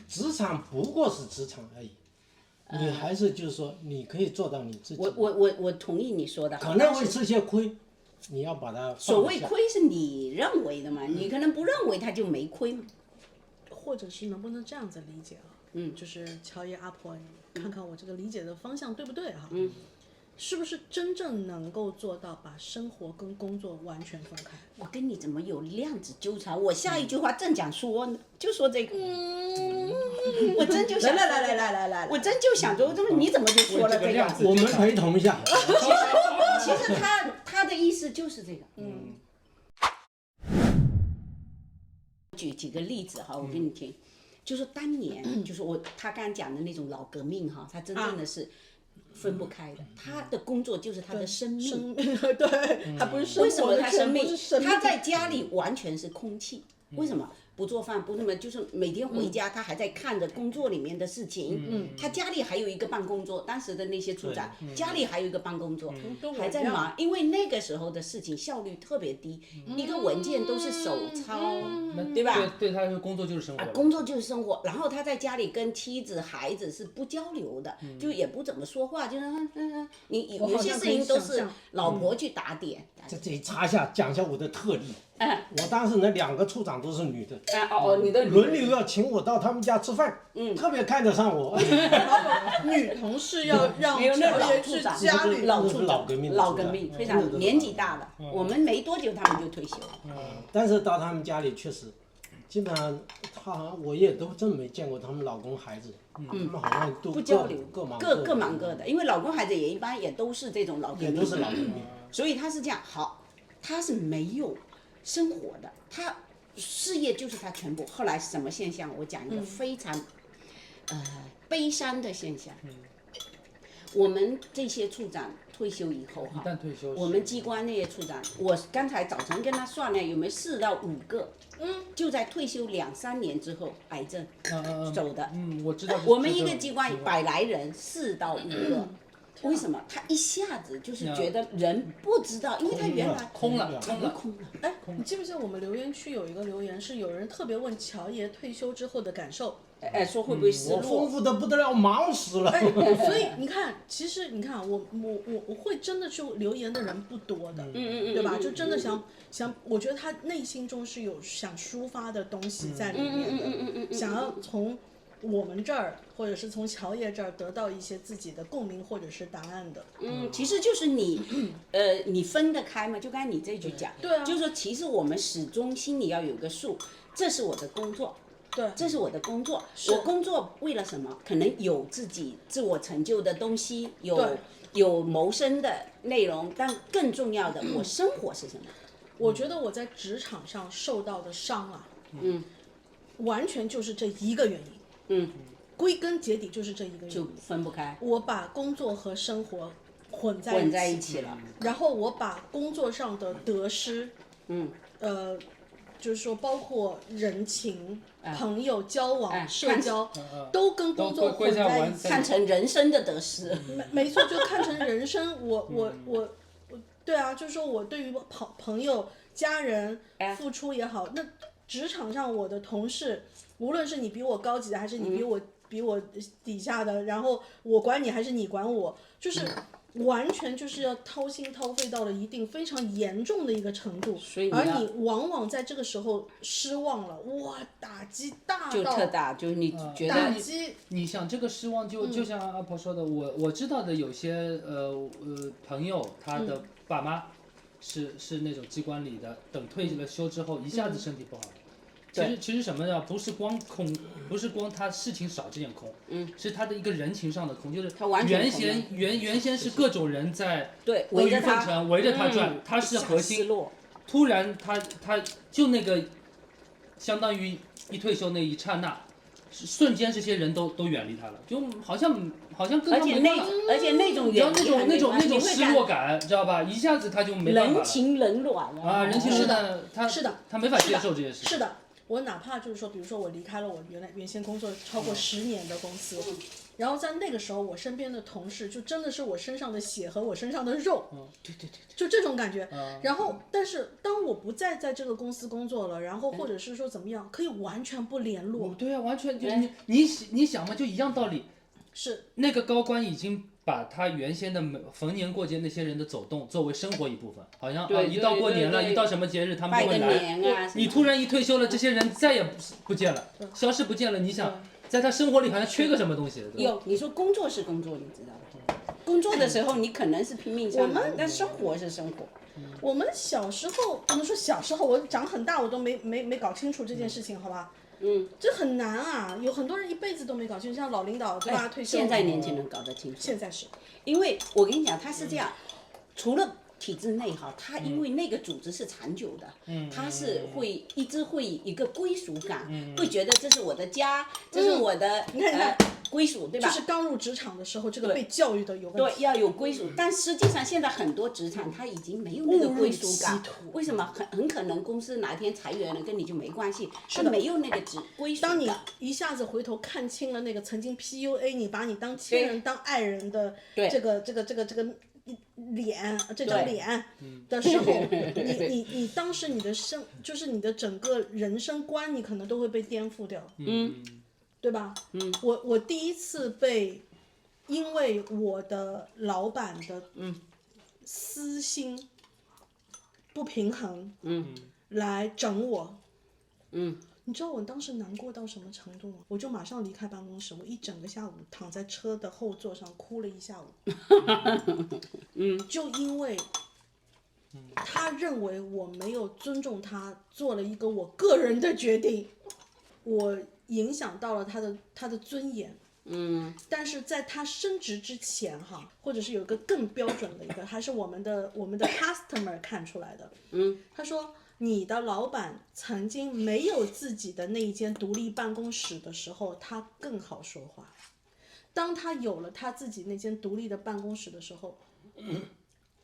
职场不过是职场而已。你还是就是说，你可以做到你自己。我同意你说的。可能会吃些亏，你要把它放下。所谓亏是你认为的嘛，你可能不认为他就没亏嘛。或者是能不能这样子理解啊？就是乔爷阿婆，看看我这个理解的方向对不对哈？是不是真正能够做到把生活跟工作完全分开？我跟你怎么有量子纠缠？我下一句话正想说呢，就说这个。我真就想来，我真就想说，你怎么就说了这个？我们陪同一下。其实他的意思就是这个。举几个例子哈，我给你听，就是当年就是他刚讲的那种老革命哈，他真正的是。分不开的，他的工作就是他的生命，对，他不是生活的为什么他生命？全部他在家里完全是空气，为什么？不做饭，不那么，就是每天回家，他还在看着工作里面的事情。他家里还有一个办公桌，当时的那些处长家里还有一个办公桌，还在忙，因为那个时候的事情效率特别低，一个文件都是手抄，对吧？对他来说，工作就是生活。工作就是生活，然后他在家里跟妻子、孩子是不交流的，就也不怎么说话，就是你有些事情都是老婆去打点。在这里插一下，讲一下我的特例。我当时那2个处长都是女的，你的轮流要请我到他们家吃饭，特别看得上我。女同事要让老人去处长，家里，老革命，非常年纪大了，我们没多久他们就退休了。但是到他们家里确实，基本上我也都真没见过他们老公孩子，他们好像都不交流，各忙各的，因为老公孩子也一般也都是这种老革命，也都是老革命，所以他是这样，好，他是没有生活的，他事业就是他全部。后来什么现象？我讲一个非常悲伤的现象。我们这些处长退休以后哈，我们机关那些处长，我刚才早晨跟他算了，有没有4到5个，就在退休2、3年之后癌症走的。我知道。我们一个机关100来人，4到5个。为什么他一下子就是觉得人不知道，因为他原来空了。哎，你记不记得我们留言区有一个留言，是有人特别问乔爷退休之后的感受？说会不会失落？我丰富的不得了，忙死了。所以你看，其实你看，我会真的去留言的人不多的，对吧？就真的想，我觉得他内心中是有想抒发的东西在里面的，想要从我们这儿或者是从乔爷这儿得到一些自己的共鸣或者是答案的。其实就是你分得开嘛，就刚才你这句讲，对啊，就是说其实我们始终心里要有个数，这是我的工作。对，这是我的工作。我工作为了什么？可能有自己自我成就的东西，有谋生的内容，但更重要的，我生活是什么？我觉得我在职场上受到的伤啊，完全就是这一个原因。归根结底就是这一个原因，就分不开，我把工作和生活混在一起了。然后我把工作上的得失，就是说包括人情、朋友交往、社交，都跟工作混在一起，看成人生的得失。没错，就看成人生。我，对啊，就是说我对于朋友、家人付出也好，那职场上我的同事，无论是你比我高级的，还是你比我底下的，然后我管你还是你管我，就是完全就是要掏心掏肺到了一定非常严重的一个程度，而你往往在这个时候失望了，哇，打击大到就特大，就是你觉得打击。你想这个失望就像阿婆说的，我知道的有些朋友，他的爸妈是那种机关里的，等退了休之后一下子身体不好了。其实什么呢？不是光他事情少这点空，是他的一个人情上的空，就是原先是各种人在阿谀奉承围着他转，他是核心，突然他就那个相当于一退休那一刹那，瞬间这些人都远离他了，就好像跟他没关了，而且那种那种失落感，知道吧？一下子他就没办法了。人情冷暖啊，人情冷暖，他没法接受这些事。是的。我哪怕就是说，比如说我离开了我原先工作超过10年的公司，然后在那个时候，我身边的同事就真的是我身上的血和我身上的肉，对，就这种感觉。然后，但是当我不再在这个公司工作了，然后或者是说怎么样，可以完全不联络。对啊，完全就你想嘛，就一样道理。是那个高官已经把他原先的逢年过节那些人的走动作为生活一部分，好像一到过年了，一到什么节日他们就会来。你突然一退休了，这些人再也不见了，消失不见了。你想，在他生活里好像缺个什么东西。你说工作是工作，你知道吗？工作的时候你可能是拼命上班，但生活是生活。我们小时候不能说小时候，我长很大我都没搞清楚这件事情，好吧？这很难啊，有很多人一辈子都没搞清楚，像老领导对吧？退休。现在年轻人搞得清楚。现在是，因为我跟你讲，他是这样，除了体制内哈，他因为那个组织是长久的，他是一直会一个归属感，会觉得这是我的家，这是我的归属，对吧？就是刚入职场的时候，这个被教育的有问题。对，要有归属，但实际上现在很多职场他已经没有那个归属感。为什么？很可能公司哪天裁员了，跟你就没关系，他没有那个归属感。当你一下子回头看清了那个曾经 PUA 你、把你当亲人、当爱人的这个脸，这张脸的时候，你当时你的就是你的整个人生观，你可能都会被颠覆掉。对吧？我第一次因为我的老板的私心不平衡，来整我，你知道我当时难过到什么程度吗？我就马上离开办公室，我一整个下午躺在车的后座上哭了一下午，就因为他认为我没有尊重他，做了一个我个人的决定，我影响到了他的尊严。但是在他升职之前哈，或者是有一个更标准的一个，还是我们的 customer 看出来的。他说你的老板曾经没有自己的那一间独立办公室的时候，他更好说话。当他有了他自己那间独立的办公室的时候，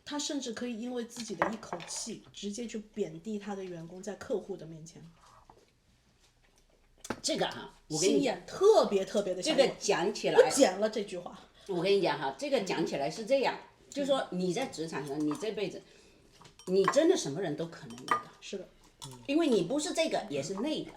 他甚至可以因为自己的一口气，直接去贬低他的员工，在客户的面前。这个哈，我跟你讲，特别的这个讲起来，我剪了这句话。我跟你讲哈，这个讲起来是这样，就是说你在职场上，你这辈子，你真的什么人都可能遇到。是的，因为你不是这个，也是那个。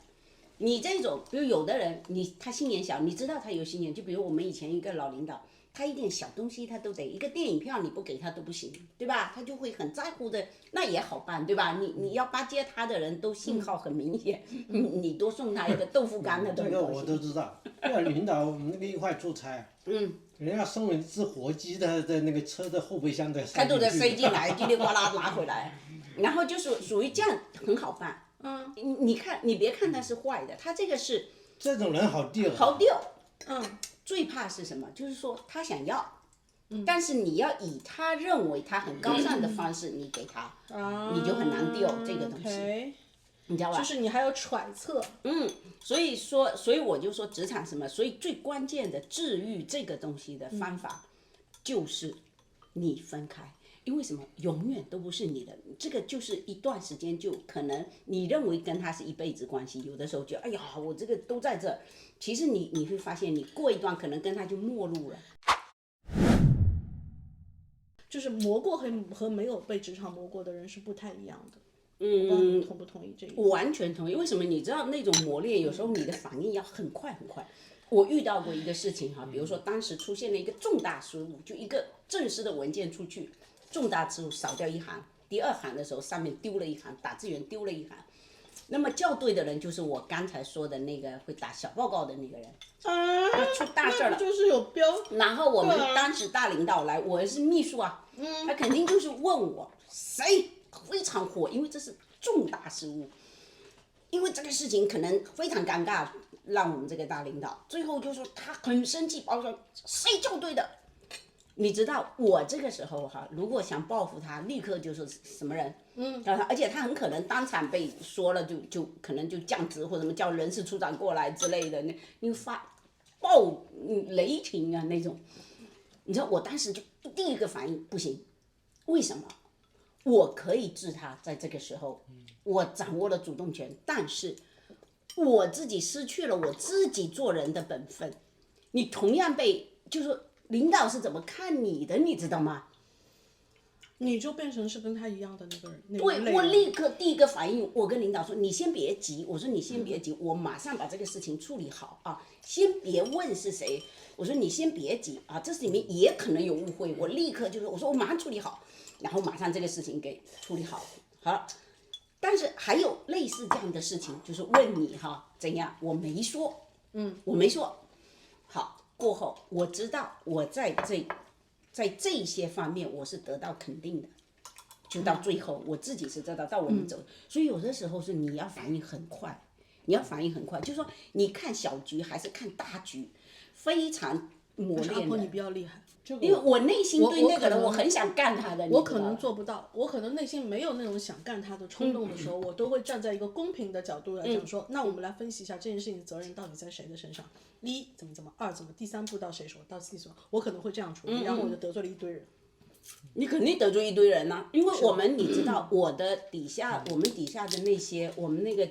你这种，比如有的人，他心眼小，你知道他有心眼，就比如我们以前一个老领导，他一点小东西他都得，一个电影票你不给他都不行，对吧？他就会很在乎的，那也好办，对吧？你要巴结他的人都信号很明显，你多送他一个豆腐干的都这个我都知道。那领导我们那个一块出差，人家送了一只活鸡在那个车的后备箱的，他都得塞进来，叽里呱啦拿回来，然后就是属于这样很好办。你看，你别看他是坏的，他这个是这种人好钓。好钓。最怕是什么？就是说他想要，但是你要以他认为他很高尚的方式，你给他，你就很难钓这个东西。你知道吧？就是你还要揣测。所以我就说职场什么，所以最关键的治愈这个东西的方法，就是你分开。因为什么？永远都不是你的，这个就是一段时间就可能你认为跟他是一辈子关系，有的时候就哎呀，我这个都在这，其实你会发现，你过一段可能跟他就陌路了。就是磨过和没有被职场磨过的人是不太一样的。我不知道你同不同意这一点？我完全同意。为什么？你知道那种磨练，有时候你的反应要很快很快。我遇到过一个事情哈，比如说当时出现了一个重大失误，就一个正式的文件出去，重大失误少掉一行，第二行的时候上面丢了一行，打字员丢了一行。那么校对的人就是我刚才说的那个会打小报告的那个人，出大事了。那不就是有标？然后我们当时大领导来，我是秘书啊，他肯定就是问我谁非常火，因为这是重大失误，因为这个事情可能非常尴尬，让我们这个大领导最后就说他很生气，包说谁校对的。你知道我这个时候哈，如果想报复他，立刻就是什么人，而且他很可能当场被说了就可能就降职或者什么叫人事处长过来之类的，你发爆雷霆啊那种。你知道我当时就第一个反应不行，为什么？我可以治他，在这个时候，我掌握了主动权，但是我自己失去了我自己做人的本分。你同样被，就是说领导是怎么看你的，你知道吗？你就变成是跟他一样的那个人。对，我立刻第一个反应，我跟领导说：“你先别急。”我说：“你先别急，我马上把这个事情处理好啊！先别问是谁。”我说：“你先别急啊，这里面也可能有误会。”我立刻就说：“我说我马上处理好，然后马上这个事情给处理好。”好了，但是还有类似这样的事情，就是问你哈怎样？我没说，我没说。好，过后我知道我在这些方面我是得到肯定的，就到最后我自己是知道到我们走，所以有的时候是你要反应很快，就是说你看小局还是看大局，非常磨练的。阿婆你比较厉害，因为我内心对那个人我我很想干他的，我可能做不到，我可能内心没有那种想干他的冲动的时候，我都会站在一个公平的角度来讲说，那我们来分析一下这件事情的责任到底在谁的身上，一怎么，二怎么，第三步到谁说，到第四步，我可能会这样处理，然后我就得罪了一堆人。你肯定得罪一堆人呐、因为我们你知道我们底下的那些我们那个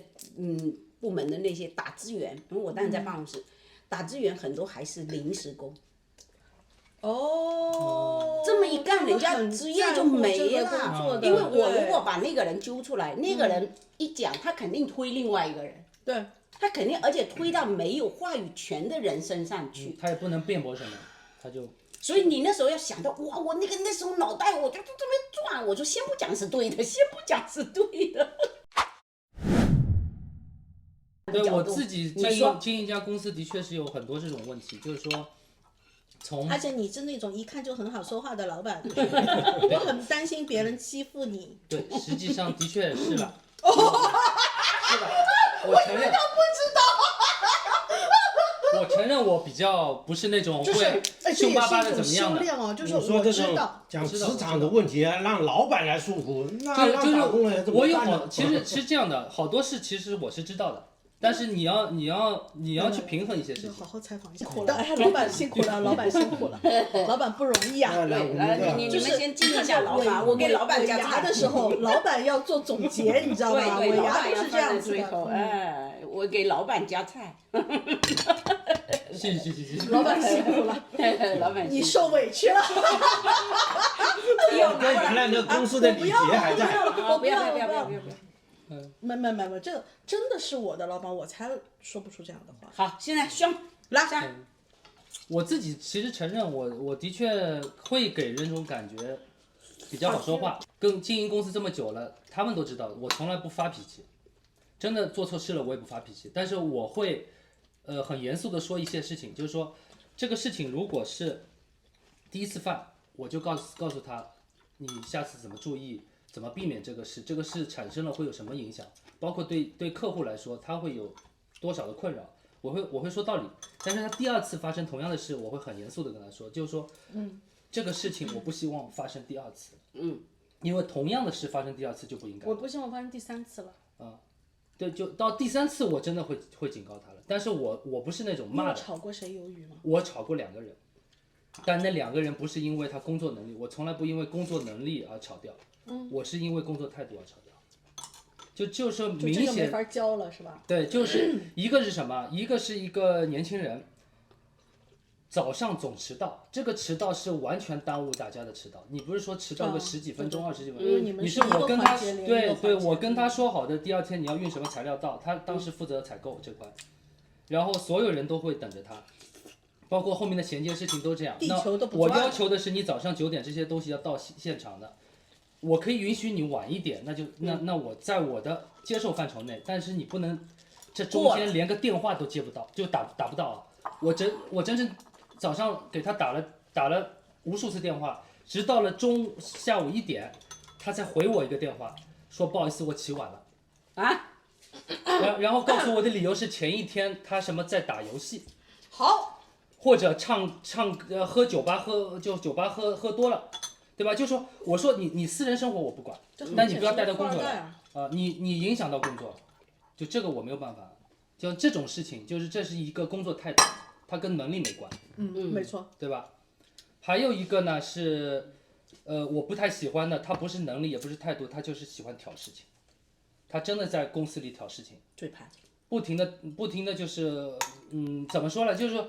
部门的那些打字员，因为我当时在办公室，打字员很多还是临时工。哦，这么一干，人家职业就没了。因为我如果把那个人揪出来，那个人一讲，他肯定推另外一个人。对，他肯定，而且推到没有话语权的人身上去。他也不能辩驳什么，他就。所以你那时候要想到，哇，我那时候脑袋我就这么转，我说先不讲是对的，先不讲是对的。对我自己经营一家公司，的确是有很多这种问题，就是说，而且你是那种一看就很好说话的老板，我很担心别人欺负你。对，实际上的确是了。是吧？我承认。我承认我比较不是那种会凶巴巴的怎么样的。就是说这种讲职场的问题，让老板来诉苦，那让打工人怎么办呢？其实是这样的，好多事其实我是知道的，但是你要去平衡一些事情。好好采访一下，老板辛苦了，老板辛苦了，老板不容易啊。你们先敬一下老板，我给老板夹菜的时候，老板要做总结，你知道吗？对，尾牙老板是这样子的。哎，我给老板夹菜。谢谢。老板辛苦了，老板你受委屈了。跟原来那公司的礼节还在。不要。没，这个真的是我的老板，我才说不出这样的话。好，现在凶拉下。我自己其实承认，我的确会给人这种感觉，比较好说话。跟经营公司这么久了，他们都知道，我从来不发脾气。真的做错事了，我也不发脾气，但是我会，很严肃的说一些事情，就是说，这个事情如果是第一次犯，我就告诉他，你下次怎么注意，怎么避免这个事产生了会有什么影响，包括对客户来说，他会有多少的困扰，我会说道理。但是他第二次发生同样的事，我会很严肃的跟他说，就是说，这个事情我不希望发生第二次，因为同样的事发生第二次就不应该。我不希望发生第三次了。对，就到第3次我真的会警告他了，但是我不是那种骂的。你有吵过谁鱿鱼吗？我吵过2个人，但那2个人不是因为他工作能力，我从来不因为工作能力而吵掉，我是因为工作态度而吵掉。就是明显就这个没法教了是吧？对，就是一个是什么？一个是一个年轻人，早上总迟到，这个迟到是完全耽误大家的迟到。你不是说迟到个10几分钟、20几分钟，你是我跟他对，我跟他说好的，第2天你要运什么材料到，他当时负责采购这块，然后所有人都会等着他。包括后面的衔接事情都这样。地球都不那我要求的是你早上9点这些东西要到现场的，我可以允许你晚一点，那我在我的接受范畴内，但是你不能这中间连个电话都接不到，就打不到啊！我真正早上给他打了无数次电话，直到了下午1点，他才回我一个电话，说不好意思我起晚了啊，然后告诉我的理由是前一天他什么在打游戏。好。或者喝酒吧喝多了，对吧？就说我说你私人生活我不管，但你不要带到工作来你影响到工作，就这个我没有办法。就这种事情，就是这是一个工作态度，它跟能力没关。没错，对吧？还有一个呢是，我不太喜欢的，他不是能力也不是态度，他就是喜欢挑事情，他真的在公司里挑事情，最怕不停的就是，怎么说呢？就是说。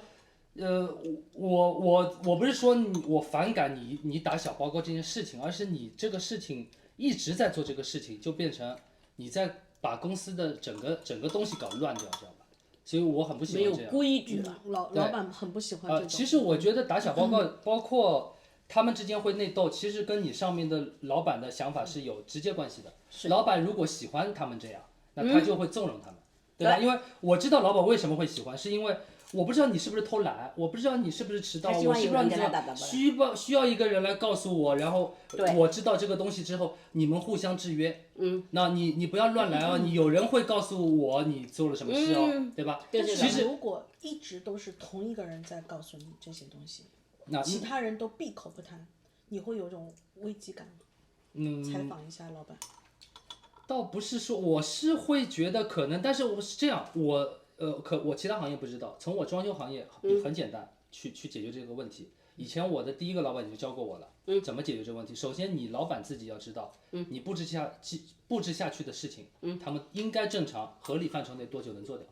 我不是说我反感你打小报告这件事情，而是你这个事情一直在做这个事情，就变成你在把公司的整个东西搞乱掉，知道吧？所以我很不喜欢这样。没有规矩了，老板很不喜欢这种。其实我觉得打小报告，包括他们之间会内斗，其实跟你上面的老板的想法是有直接关系的。老板如果喜欢他们这样，那他就会纵容他们，对吧？因为我知道老板为什么会喜欢，是因为。我不知道你是不是偷懒，我不知道你是不是迟到，我是不知道你需要一个人来告诉我，然后我知道这个东西之后，你们互相制约。那你不要乱来哦，你有人会告诉我你做了什么事哦，对吧？其实如果一直都是同一个人在告诉你这些东西，其他人都闭口不谈，你会有种危机感吗？采访一下老板。倒不是说，我是会觉得可能，但是我是这样，我其他行业不知道，从我装修行业很简单，去解决这个问题。以前我的第一个老板就教过我了，怎么解决这个问题。首先，你老板自己要知道，你布置下去的事情，他们应该正常合理范畴内多久能做掉，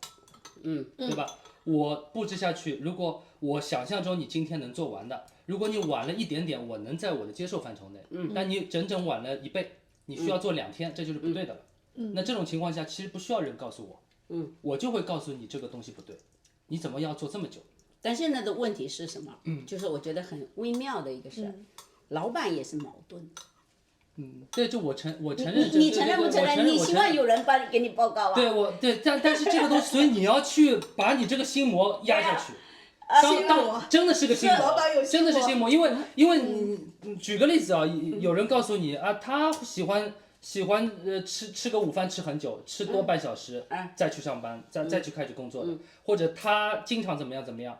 对吧？我布置下去，如果我想象中你今天能做完的，如果你晚了一点点，我能在我的接受范畴内，但你整整晚了1倍，你需要做2天，这就是不对的了。那这种情况下，其实不需要人告诉我。我就会告诉你这个东西不对，你怎么要做这么久？但现在的问题是什么？就是我觉得很微妙的一个事，老板也是矛盾。对，就我承认。你承认不承认？你希望有人给你报告啊？对，但是这个东西，所以你要去把你这个心魔压下去。当真的是个心魔，真的是心魔，因为你举个例子啊，有人告诉你啊，他喜欢吃个午饭吃很久，吃多半小时，再去上班，再去开始工作的，或者他经常怎么样，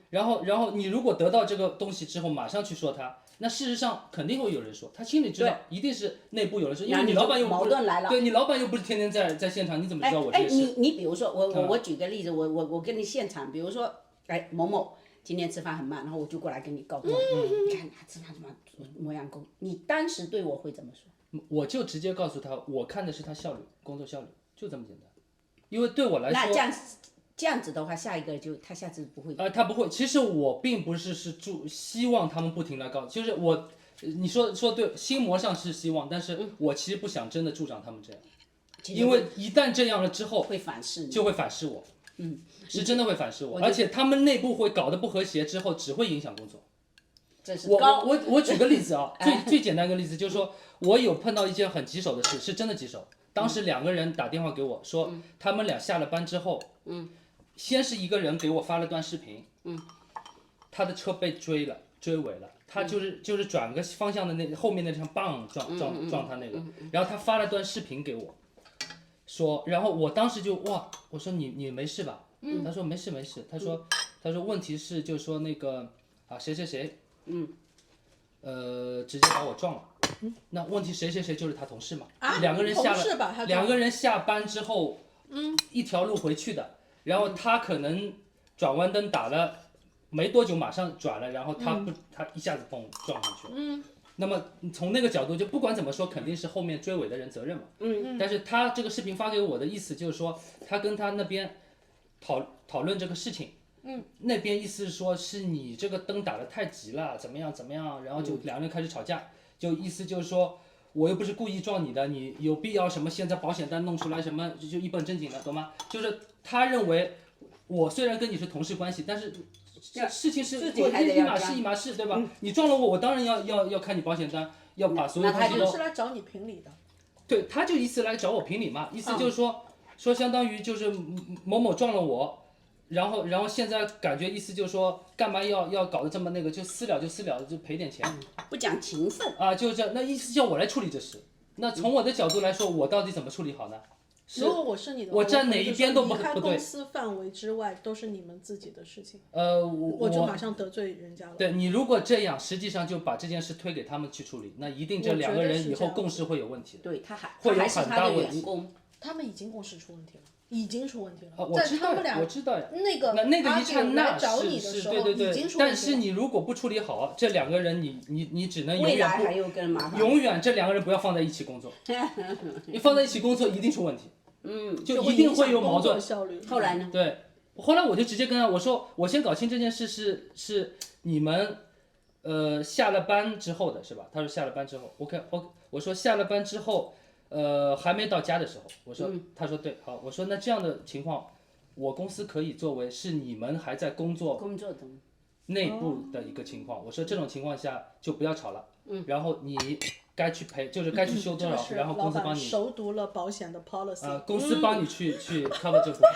然后你如果得到这个东西之后，马上去说他，那事实上肯定会有人说，他心里知道，一定是内部有人说，因为你老板又不是对你老板又不是天天在现场，你怎么知道我这个事？你比如说我举个例子，我跟你现场，比如说某某今天吃饭很慢，然后我就过来跟你告状，你看他吃饭怎么磨洋工，你当时对我会怎么说？我就直接告诉他，我看的是他工作效率，就这么简单。因为对我来说，那这样子的话，他下次不会。他不会。其实我并不是希望他们不停来告，就是你说对，心魔上是希望，但是我其实不想真的助长他们这样，因为一旦这样了之后，会反噬你，就会反噬我。是真的会反噬我，而且他们内部会搞得不和谐之后，只会影响工作。我举个例子啊，最简单一个例子就是说，我有碰到一件很棘手的事，是真的棘手。当时2个人打电话给我说，他们俩下了班之后，先是一个人给我发了段视频，他的车被追尾了，他就是转个方向的那后面那辆棒撞他那个，然后他发了段视频给我，说，然后我当时就哇，我说你没事吧？他说没事，他说问题是就是说那个谁，直接把我撞了。那问题谁就是他同事嘛？2个人下班之后，一条路回去的，然后他可能转弯灯打了没多久马上转了，然后他一下子砰撞上去了。那么从那个角度，就不管怎么说，肯定是后面追尾的人责任嘛。但是他这个视频发给我的意思就是说，他跟他那边讨论这个事情。那边意思是说，是你这个灯打得太急了，怎么样，然后就两个人开始吵架，就意思就是说，我又不是故意撞你的，你有必要什么现在保险单弄出来什么就一本正经的，懂吗？就是他认为，我虽然跟你是同事关系，但是事情是一码事一码事，对吧？你撞了我当然要看你保险单，要把所有东西都。他就是来找你评理的。对，他就意思来找我评理嘛，意思就是说相当于就是某某撞了我。然后现在感觉意思就是说，干嘛要搞得这么那个，就私了，就赔点钱，不讲情分啊，就是这，那意思叫我来处理这事。那从我的角度来说，我到底怎么处理好呢？如果我是你的话，我站哪一边都不对。离开公司范围之外都是你们自己的事情。我就马上得罪人家了。对你如果这样，实际上就把这件事推给他们去处理，那一定这两个人以后共识会有问题的。对，他会有还是他的很大问题。员工，他们已经共识出问题了。已经出问题了，我知道，我知道呀。那个一刹那找你的时候对，已经出问题了。但是你如果不处理好，这两个人你只能未来还有更麻烦。永远这两个人不要放在一起工作，你放在一起工作一定出问题，就一定会有矛盾。后来呢？对，后来我就直接跟他我说，我先搞清这件事是你们下了班之后的是吧？他说下了班之后 ，OK， 我说下了班之后。还没到家的时候，我说，他说对，好，我说那这样的情况，我公司可以作为是你们还在工作中内部的一个情况，我说这种情况下就不要吵了，然后你该去赔，就是该去修多少，然后公司帮你。熟读了保险的 policy。公司帮你去 cover 这部分。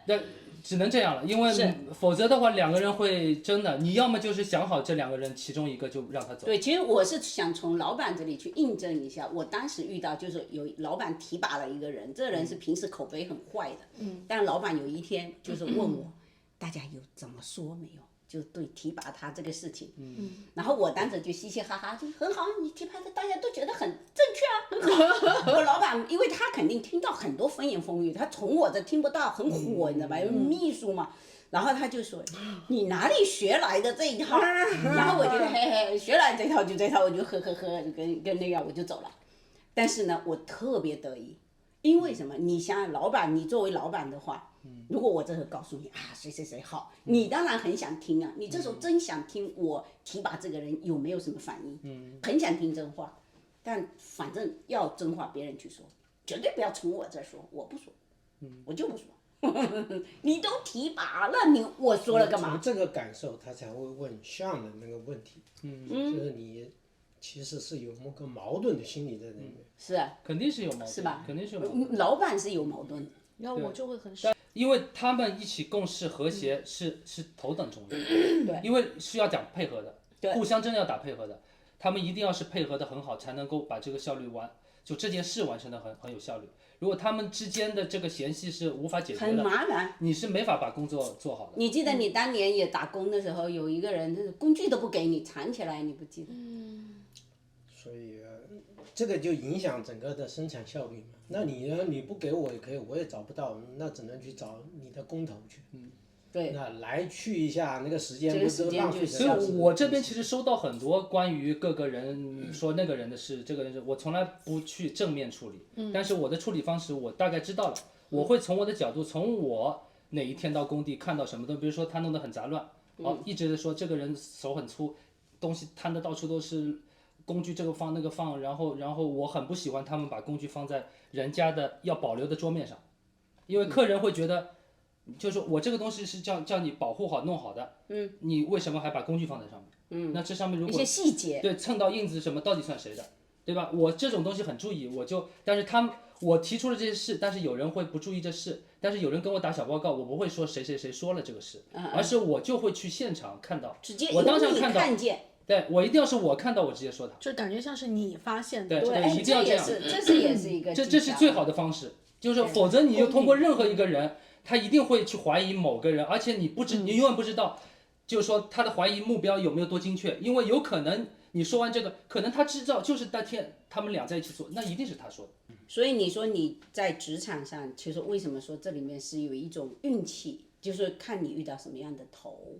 那只能这样了，因为否则的话两个人会真的，你要么就是想好这两个人其中一个就让他走。对，其实我是想从老板这里去印证一下，我当时遇到就是有老板提拔了一个人，这个人是平时口碑很坏的，但老板有一天就是问我，大家有怎么说没有？就对提拔他这个事情，然后我当时就嘻嘻哈哈，就很好，你提拔的大家都觉得很正确啊，很好。我老板，因为他肯定听到很多风言风语，他从我这听不到，很火，你知道吧？因为秘书嘛，然后他就说你哪里学来的这一套？然后我就嘿嘿学来这套就这套，我就呵呵呵，就跟那样我就走了。但是呢，我特别得意，因为什么？你想想，老板，你作为老板的话。如果我这时候告诉你啊，谁谁谁好，你当然很想听啊，你这时候真想听我提拔这个人有没有什么反应，很想听真话，但反正要真话别人去说，绝对不要从我这说，我不说，我就不说，你都提拔了，我说了干嘛？从这个感受，他才会问像的那个问题，就是你其实是有某个矛盾的心理在那里面，是啊，肯定是有矛盾，是吧？肯定是有矛盾，老板是有矛盾的。然后我就会很因为他们一起共事和谐是头等重要，对，因为是要讲配合的，互相真的要打配合的，他们一定要是配合的很好，才能够把这个效率就这件事完成的很有效率。如果他们之间的这个嫌隙是无法解决的，很麻烦，你是没法把工作做好的。你记得你当年也打工的时候，有一个人就是工具都不给你藏起来，你不记得？所以这个就影响整个的生产效率嘛。那你呢？你不给我也可以，我也找不到，那只能去找你的工头去。对。那来去一下那个时间，不是浪费。所以我这边其实收到很多关于各个人说那个人的事，这个人我从来不去正面处理。但是我的处理方式我大概知道了，我会从我的角度，从我哪一天到工地看到什么东西，比如说他弄得很杂乱，一直说这个人手很粗，东西摊的到处都是。工具这个放那个放，然后我很不喜欢他们把工具放在人家的要保留的桌面上，因为客人会觉得，就是说我这个东西是叫你保护好弄好的，你为什么还把工具放在上面？那这上面如果一些细节，对蹭到印子什么到底算谁的，对吧？我这种东西很注意，但是我提出了这些事，但是有人会不注意这事，但是有人跟我打小报告，我不会说谁谁谁说了这个事，而是我就会去现场看到，我当场看见。对，我一定要是我看到我直接说他，就感觉像是你发现的。对，一定要这样。这也是一个。这是最好的方式，就是否则你就通过任何一个人，他一定会去怀疑某个人，而且你永远不知道，就是说他的怀疑目标有没有多精确，因为有可能你说完这个，可能他知道就是那天他们俩在一起做，那一定是他说的。所以你说你在职场上，其实为什么说这里面是有一种运气，就是看你遇到什么样的头。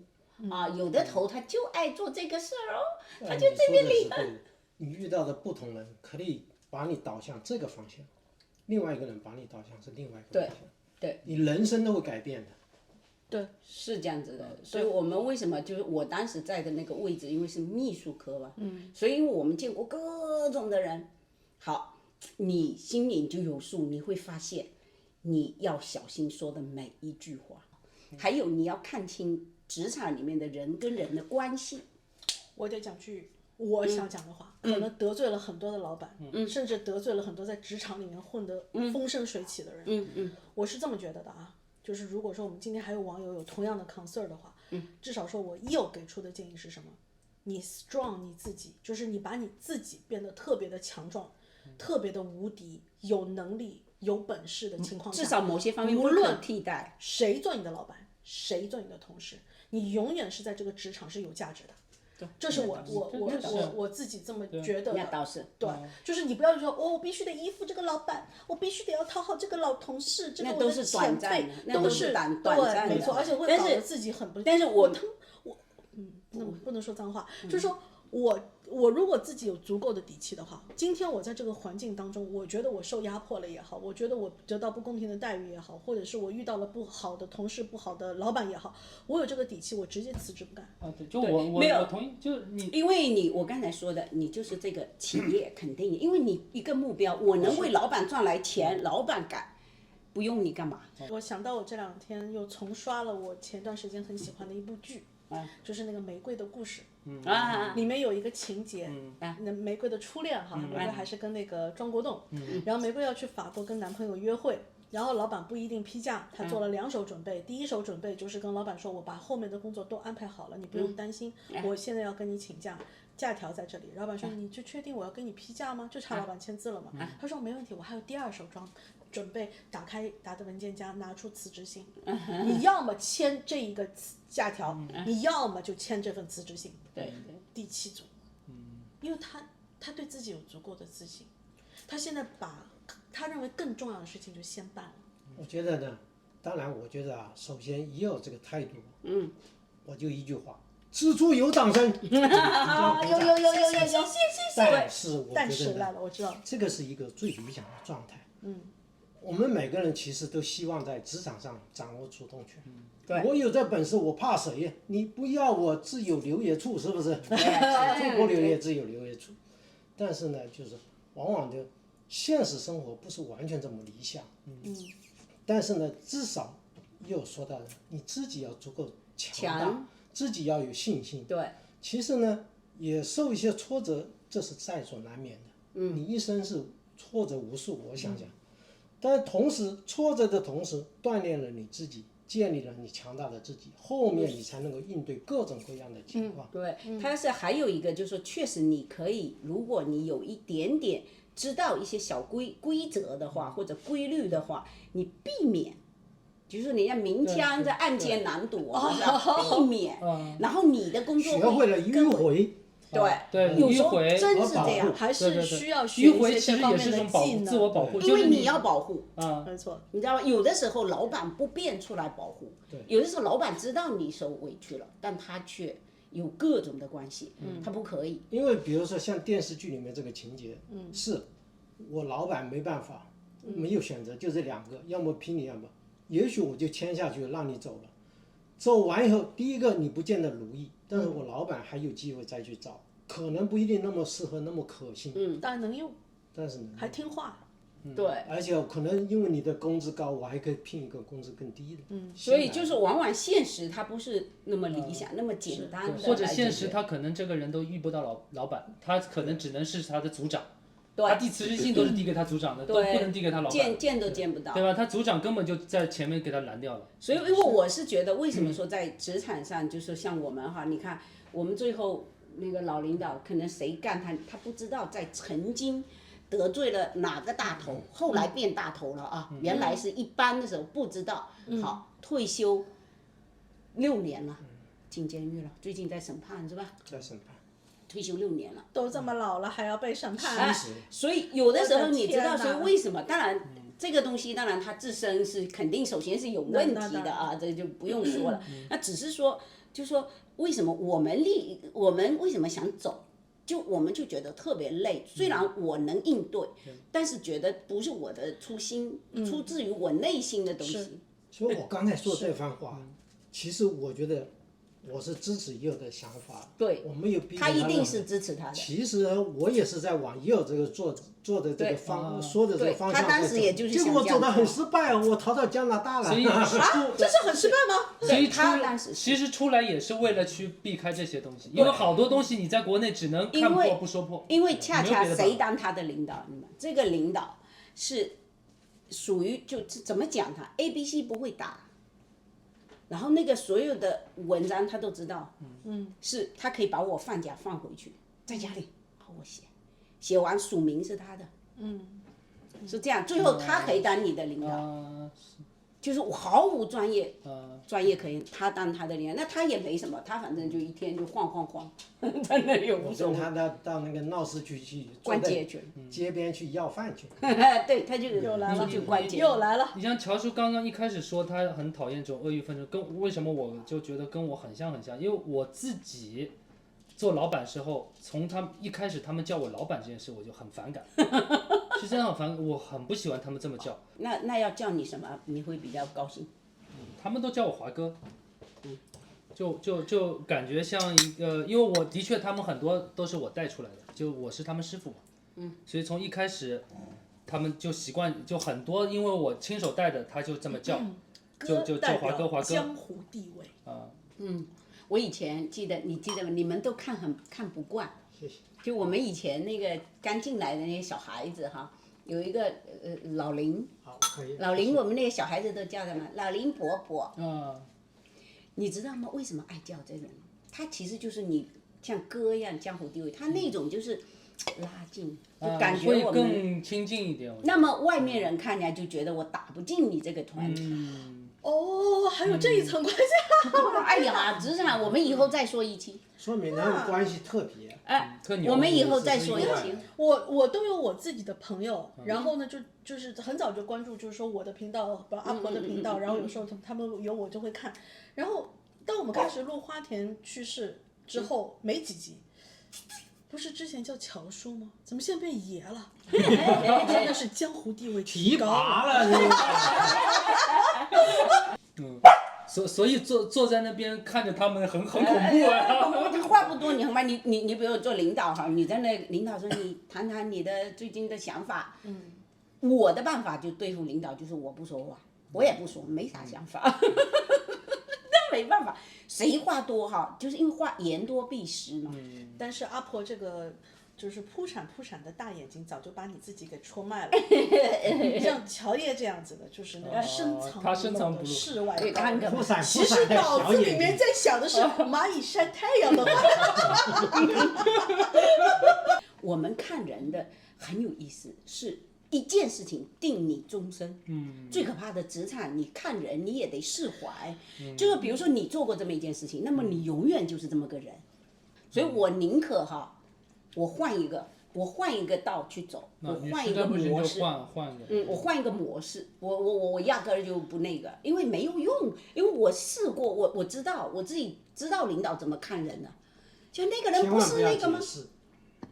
有的头他就爱做这个事儿哦，他就这边理论。你遇到的不同人可以把你导向这个方向，另外一个人把你导向是另外一个方向。对，你人生都会改变的。对，是这样子的。所以我们为什么就是我当时在的那个位置，因为是秘书科嘛，所以我们见过各种的人。好，你心里就有数，你会发现你要小心说的每一句话，还有你要看清职场里面的人跟人的关系。我得讲句我想讲的话，可能得罪了很多的老板，甚至得罪了很多在职场里面混得风生水起的人。我是这么觉得的啊，就是如果说我们今天还有网友有同样的 concern 的话，至少说我有给出的建议是什么？你 strong 你自己，就是你把你自己变得特别的强壮，特别的无敌，有能力、有本事的情况下，至少某些方面不可替代。谁做你的老板，谁做你的同事，你永远是在这个职场是有价值的。这是我自己这么觉得的。那倒是。对，就是你不要说我必须得依附这个老板，我必须得要讨好这个老同事，这个我的前辈都是短对，暂的。没错，而且会搞得自己很不。但是我不能说脏话，就是说我如果自己有足够的底气的话，今天我在这个环境当中，我觉得我受压迫了也好，我觉得我得到不公平的待遇也好，或者是我遇到了不好的同事、不好的老板也好，我有这个底气，我直接辞职不干。对，就我同意，就是你，因为我刚才说的，你就是这个企业肯定，因为你一个目标，我能为老板赚来钱，老板敢不用你干嘛？我想到我这2天又重刷了我前段时间很喜欢的一部剧。就是那个玫瑰的故事，里面有一个情节，那玫瑰的初恋哈，玫瑰还是跟那个庄国栋，然后玫瑰要去法国跟男朋友约会，然后老板不一定批假，他做了2手准备，第一手准备就是跟老板说，我把后面的工作都安排好了，你不用担心，我现在要跟你请假，假条在这里。老板说，你就确定我要跟你批假吗？就差老板签字了嘛。他说没问题，我还有第2手准备，打开他的文件夹，拿出辞职信，你要么签这一个假条，你要么就签这份辞职信。对，第7组，因为他对自己有足够的自信，他现在把他认为更重要的事情就先办了。我觉得呢，当然我觉得啊，首先也有这个态度。我就一句话，此处有掌声。有。但是我觉得来了，我知道这个是一个最理想的状态。我们每个人其实都希望在职场上掌握主动权。我有这本事，我怕谁？你不要我，自有留爷处，是不是？出国留爷，自有留爷处。但是呢，就是往往的现实生活不是完全这么理想。但是呢，至少又说到了你自己要足够强大，自己要有信心。对。其实呢，也受一些挫折，这是在所难免的。你一生是挫折无数，我想想。但同时，挫折的同时，锻炼了你自己，建立了你强大的自己，后面你才能够应对各种各样的情况。对，它是还有一个就是说，确实你可以，如果你有一点点知道一些小规则的话，或者规律的话，你避免，就是人家明枪在暗箭难躲，避免，然后你的工作学会了迂回。对，有时候真是这样，还是需要学一些这方面的技能，自我保护，因为你要保护，没错，你知道吗？有的时候老板不便出来保护，有的时候老板知道你受委屈了，但他却有各种的关系，他不可以。因为比如说像电视剧里面这个情节，是我老板没办法，没有选择，就这2个，要么批你，要么也许我就签下去让你走了。走完以后，第一个你不见得如意，但是我老板还有机会再去找，可能不一定那么适合，那么可信，但能用，但是还听话，对，而且可能因为你的工资高，我还可以聘一个工资更低的，所以就是往往现实它不是那么理想，那么简单的，或者现实他可能这个人都遇不到老板，他可能只能是他的组长。他递辞职信都是递给他组长的，都不能递给他老板，见都见不到，对吧？他组长根本就在前面给他拦掉了。所以，因为我是觉得，为什么说在职场上，就是像我们哈，你看我们最后那个老领导，可能谁干他不知道，在曾经得罪了哪个大头，后来变大头了啊，原来是一般的时候不知道，好退休6年了，进监狱了，最近在审判是吧？在审判。退休6年了。都这么老了还要被审判，所以有的时候你知道我的天哪说为什么？当然，这个东西当然它自身是肯定首先是有问题的啊，这就不用说了。那只是说，就说为什么我们为什么想走？就我们就觉得特别累，虽然我能应对，但是觉得不是我的初心，出自于我内心的东西。所以我刚才说这番话，其实我觉得我是支持佑的想法，对，我没有逼着他一定弄是支持他的。其实我也是在往佑这个做的这个说的这个方向他当时也就是想结果这样走得很失败，我逃到加拿大了。所以这是很失败吗？所以他当时其实出来也是为了去避开这些东西，因为好多东西你在国内只能看破不说破。因为恰恰没有别的办法谁当他的领导？你们这个领导是属于就怎么讲他 ABC 不会打，然后那个所有的文章他都知道，是他可以把我放假放回去，在家里好我写完署名是他的，是这样，最后他可以当你的领导。就是我毫无专业，专业可言，他当他的领导，那他也没什么，他反正就一天就晃，在那里无所谓。我跟他到那个闹市区去逛街去，街边去要饭去。对，他就又来了，去逛街。又来了。你像乔叔刚刚一开始说他很讨厌这种恶意纷争，为什么我就觉得跟我很像，因为我自己做老板时候，从他们一开始他们叫我老板这件事，我就很反感，是真的很反感，我很不喜欢他们这么叫。那要叫你什么？你会比较高兴？他们都叫我华哥，就感觉像一个，因为我的确他们很多都是我带出来的，就我是他们师傅嘛，所以从一开始他们就习惯，就很多因为我亲手带的，他就这么叫，就叫华哥华哥。江湖地位。我以前记得，你记得吗？你们都看不惯。谢谢。就我们以前那个刚进来的那些小孩子哈，有一个老林，好，可以。老林我们那个小孩子都叫什么？老林伯伯。嗯。你知道吗？为什么爱叫这个人？他其实就是你像哥一样江湖地位，他那种就是拉近，就感觉会我们更亲近一点。那么外面人看起来就觉得我打不进你这个团体。哦，还有这一层关系。哎呀，职场我们以后再说一期。说明他们关系特别。特牛。我们以后再说一期。我都有我自己的朋友，然后呢就是很早就关注，就是说我的频道，阿婆的频道，然后有时候他们有我就会看，然后当我们开始录花田去世之后没几集，不是之前叫乔叔吗？怎么现在变爷了？真的是江湖地位提高拔了。所以坐在那边看着他们很恐怖啊。话不多，你好吗？你比如做领导哈，你在那领导说你谈谈你的最近的想法。我的办法就对付领导就是我不说话，我也不说，没啥想法。那没办法，谁话多哈，就是因为话言多必失嘛。但是阿婆这个。就是扑闪的大眼睛，早就把你自己给出卖了。像乔叶这样子的，就是那个深藏不露的世外高人。其实脑子里面在想的是蚂蚁晒太阳的话。我们看人的很有意思，是一件事情定你终身。最可怕的职场，你看人你也得释怀。就是比如说你做过这么一件事情，那么你永远就是这么个人。所以我宁可哈。我换一个道去走，我换一个模式。我换一个模式，我压根儿就不那个，因为没有用，因为我试过，我知道我自己知道领导怎么看人的，就那个人不是那个吗？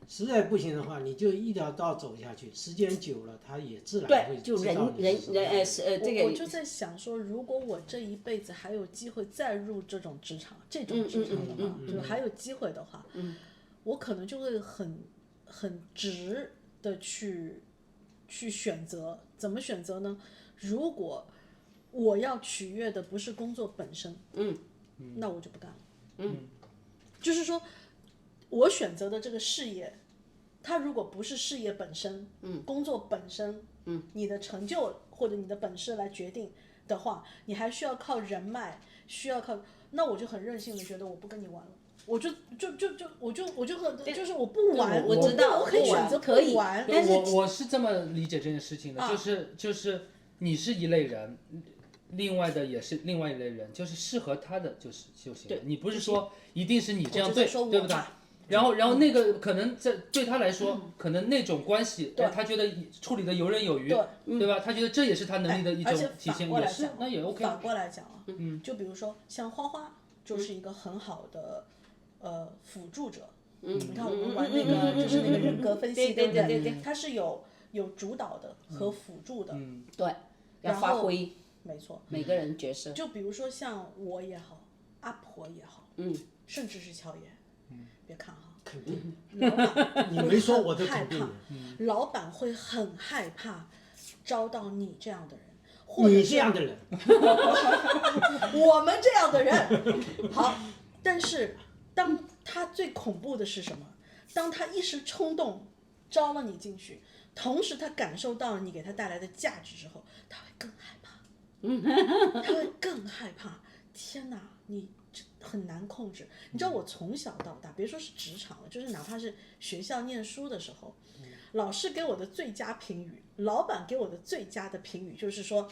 实在不行的话，你就一条道走下去，时间久了，他也自然会知道你这个。我就在想说，如果我这一辈子还有机会再入这种职场的话，就是还有机会的话。我可能就会很直的去选择，怎么选择呢？如果我要取悦的不是工作本身，那我就不干了。就是说，我选择的这个事业，它如果不是事业本身，工作本身，你的成就或者你的本事来决定的话，你还需要靠人脉，那我就很任性的觉得我不跟你玩了。我就就是我不玩，我知道，我可以选择不玩。但是我是这么理解这件事情的，就是你是一类人，另外的也是另外一类人，就是适合他的就行了。你不是说一定是你这样对不对？然后那个可能对他来说，可能那种关系，他觉得处理的游刃有余，对吧？他觉得这也是他能力的一种体现，也是，那也 OK。反过来讲啊，就比如说像花花就是一个很好的辅助者。你看我们玩那个就是那个人格分析，对不对？它是有主导的和辅助的，对，要发挥，没错，每个人角色。就比如说像我也好，阿婆也好，甚至是乔爷，别看哈，肯定，老板你没说我都害肯定怕，老板会很害怕招到你这样的人，或者你这样的人，我们这样的人。好，但是当他最恐怖的是什么？当他一时冲动招了你进去，同时他感受到了你给他带来的价值之后，他会更害怕，他会更害怕。天哪，你很难控制。你知道我从小到大，别说是职场了，就是哪怕是学校念书的时候，老师给我的最佳评语，老板给我的最佳的评语就是说，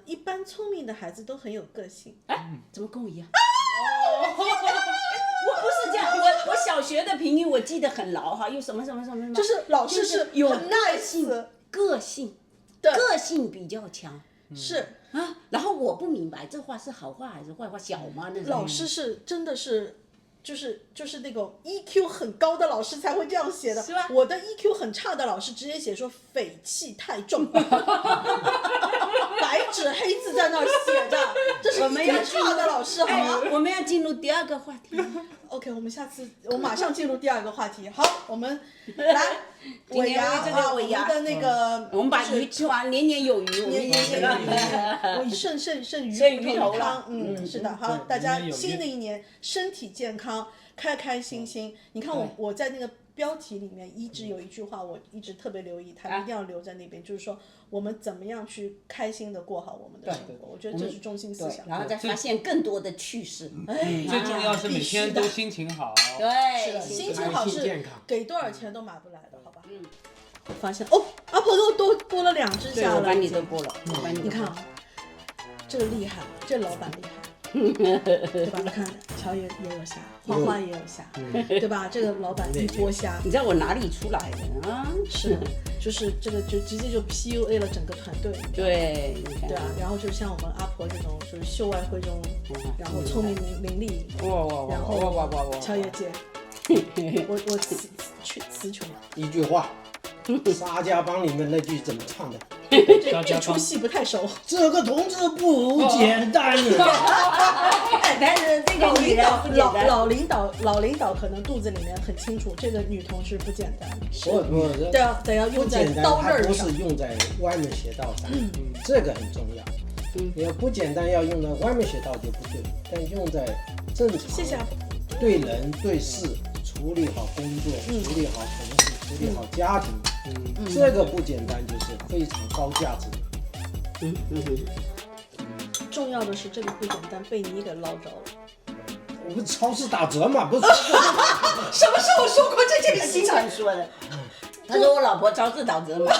一般聪明的孩子都很有个性。怎么跟我一样？我不是这样，我小学的评语我记得很牢哈，有什么，就是老师是有很 nice，个性，对，个性比较强。是啊，然后我不明白这话是好话还是坏话，小吗？那老师是真的是。就是那种 EQ 很高的老师才会这样写的，是吧？我的 EQ 很差的老师直接写说匪气太重，白纸黑字在那儿写着，这是 EQ 差的老师，好吗？我们要进入第二个话题。OK， 我马上进入第二个话题。好，我们来尾牙啊，我们的那个，我们把鱼吃完，年年有余，年年有余，剩余头汤。是的，好，大家新的一年身体健康，开开心心。你看我在那个标题里面一直有一句话，我一直特别留意，它一定要留在那边，就是说我们怎么样去开心的过好我们的生活。我觉得这是中心思想。然后再发现更多的趣事。最重要是每天都心情好。对，是的，心情好是给多少钱都买不来的，好吧？我发现阿婆又多剥了2只虾了。我把你都剥了。你看啊，这个厉害了，这老板厉害。对吧？你看，乔爷也有虾，花花也有虾，对吧？这个老板一剥虾，你知道我哪里出来的啊？是，就是这个就直接就 PUA 了整个团队。对，你看。对啊，然后就像我们阿婆这种，就是秀外慧中，然后聪明伶俐，然后乔爷姐，我词穷。一句话，沙家浜里面那句怎么唱的？这出戏不太熟。这个同志不简单但是这个女人不简单。老领导可能肚子里面很清楚，这个女同志不简单。不，得要用在刀刃上。不是用在歪门邪道上，这个很重要。要不简单，要用在歪门邪道就不对，但用在正常。谢谢。对人对事处理好工作，处理好同事，处理好家庭。这个不简单，就是非常高价值。重要的是这个不简单被你给捞着了。我们超市打折嘛，不是？什么时候说过这件事情？经常说的。他说我老婆超市打折嘛。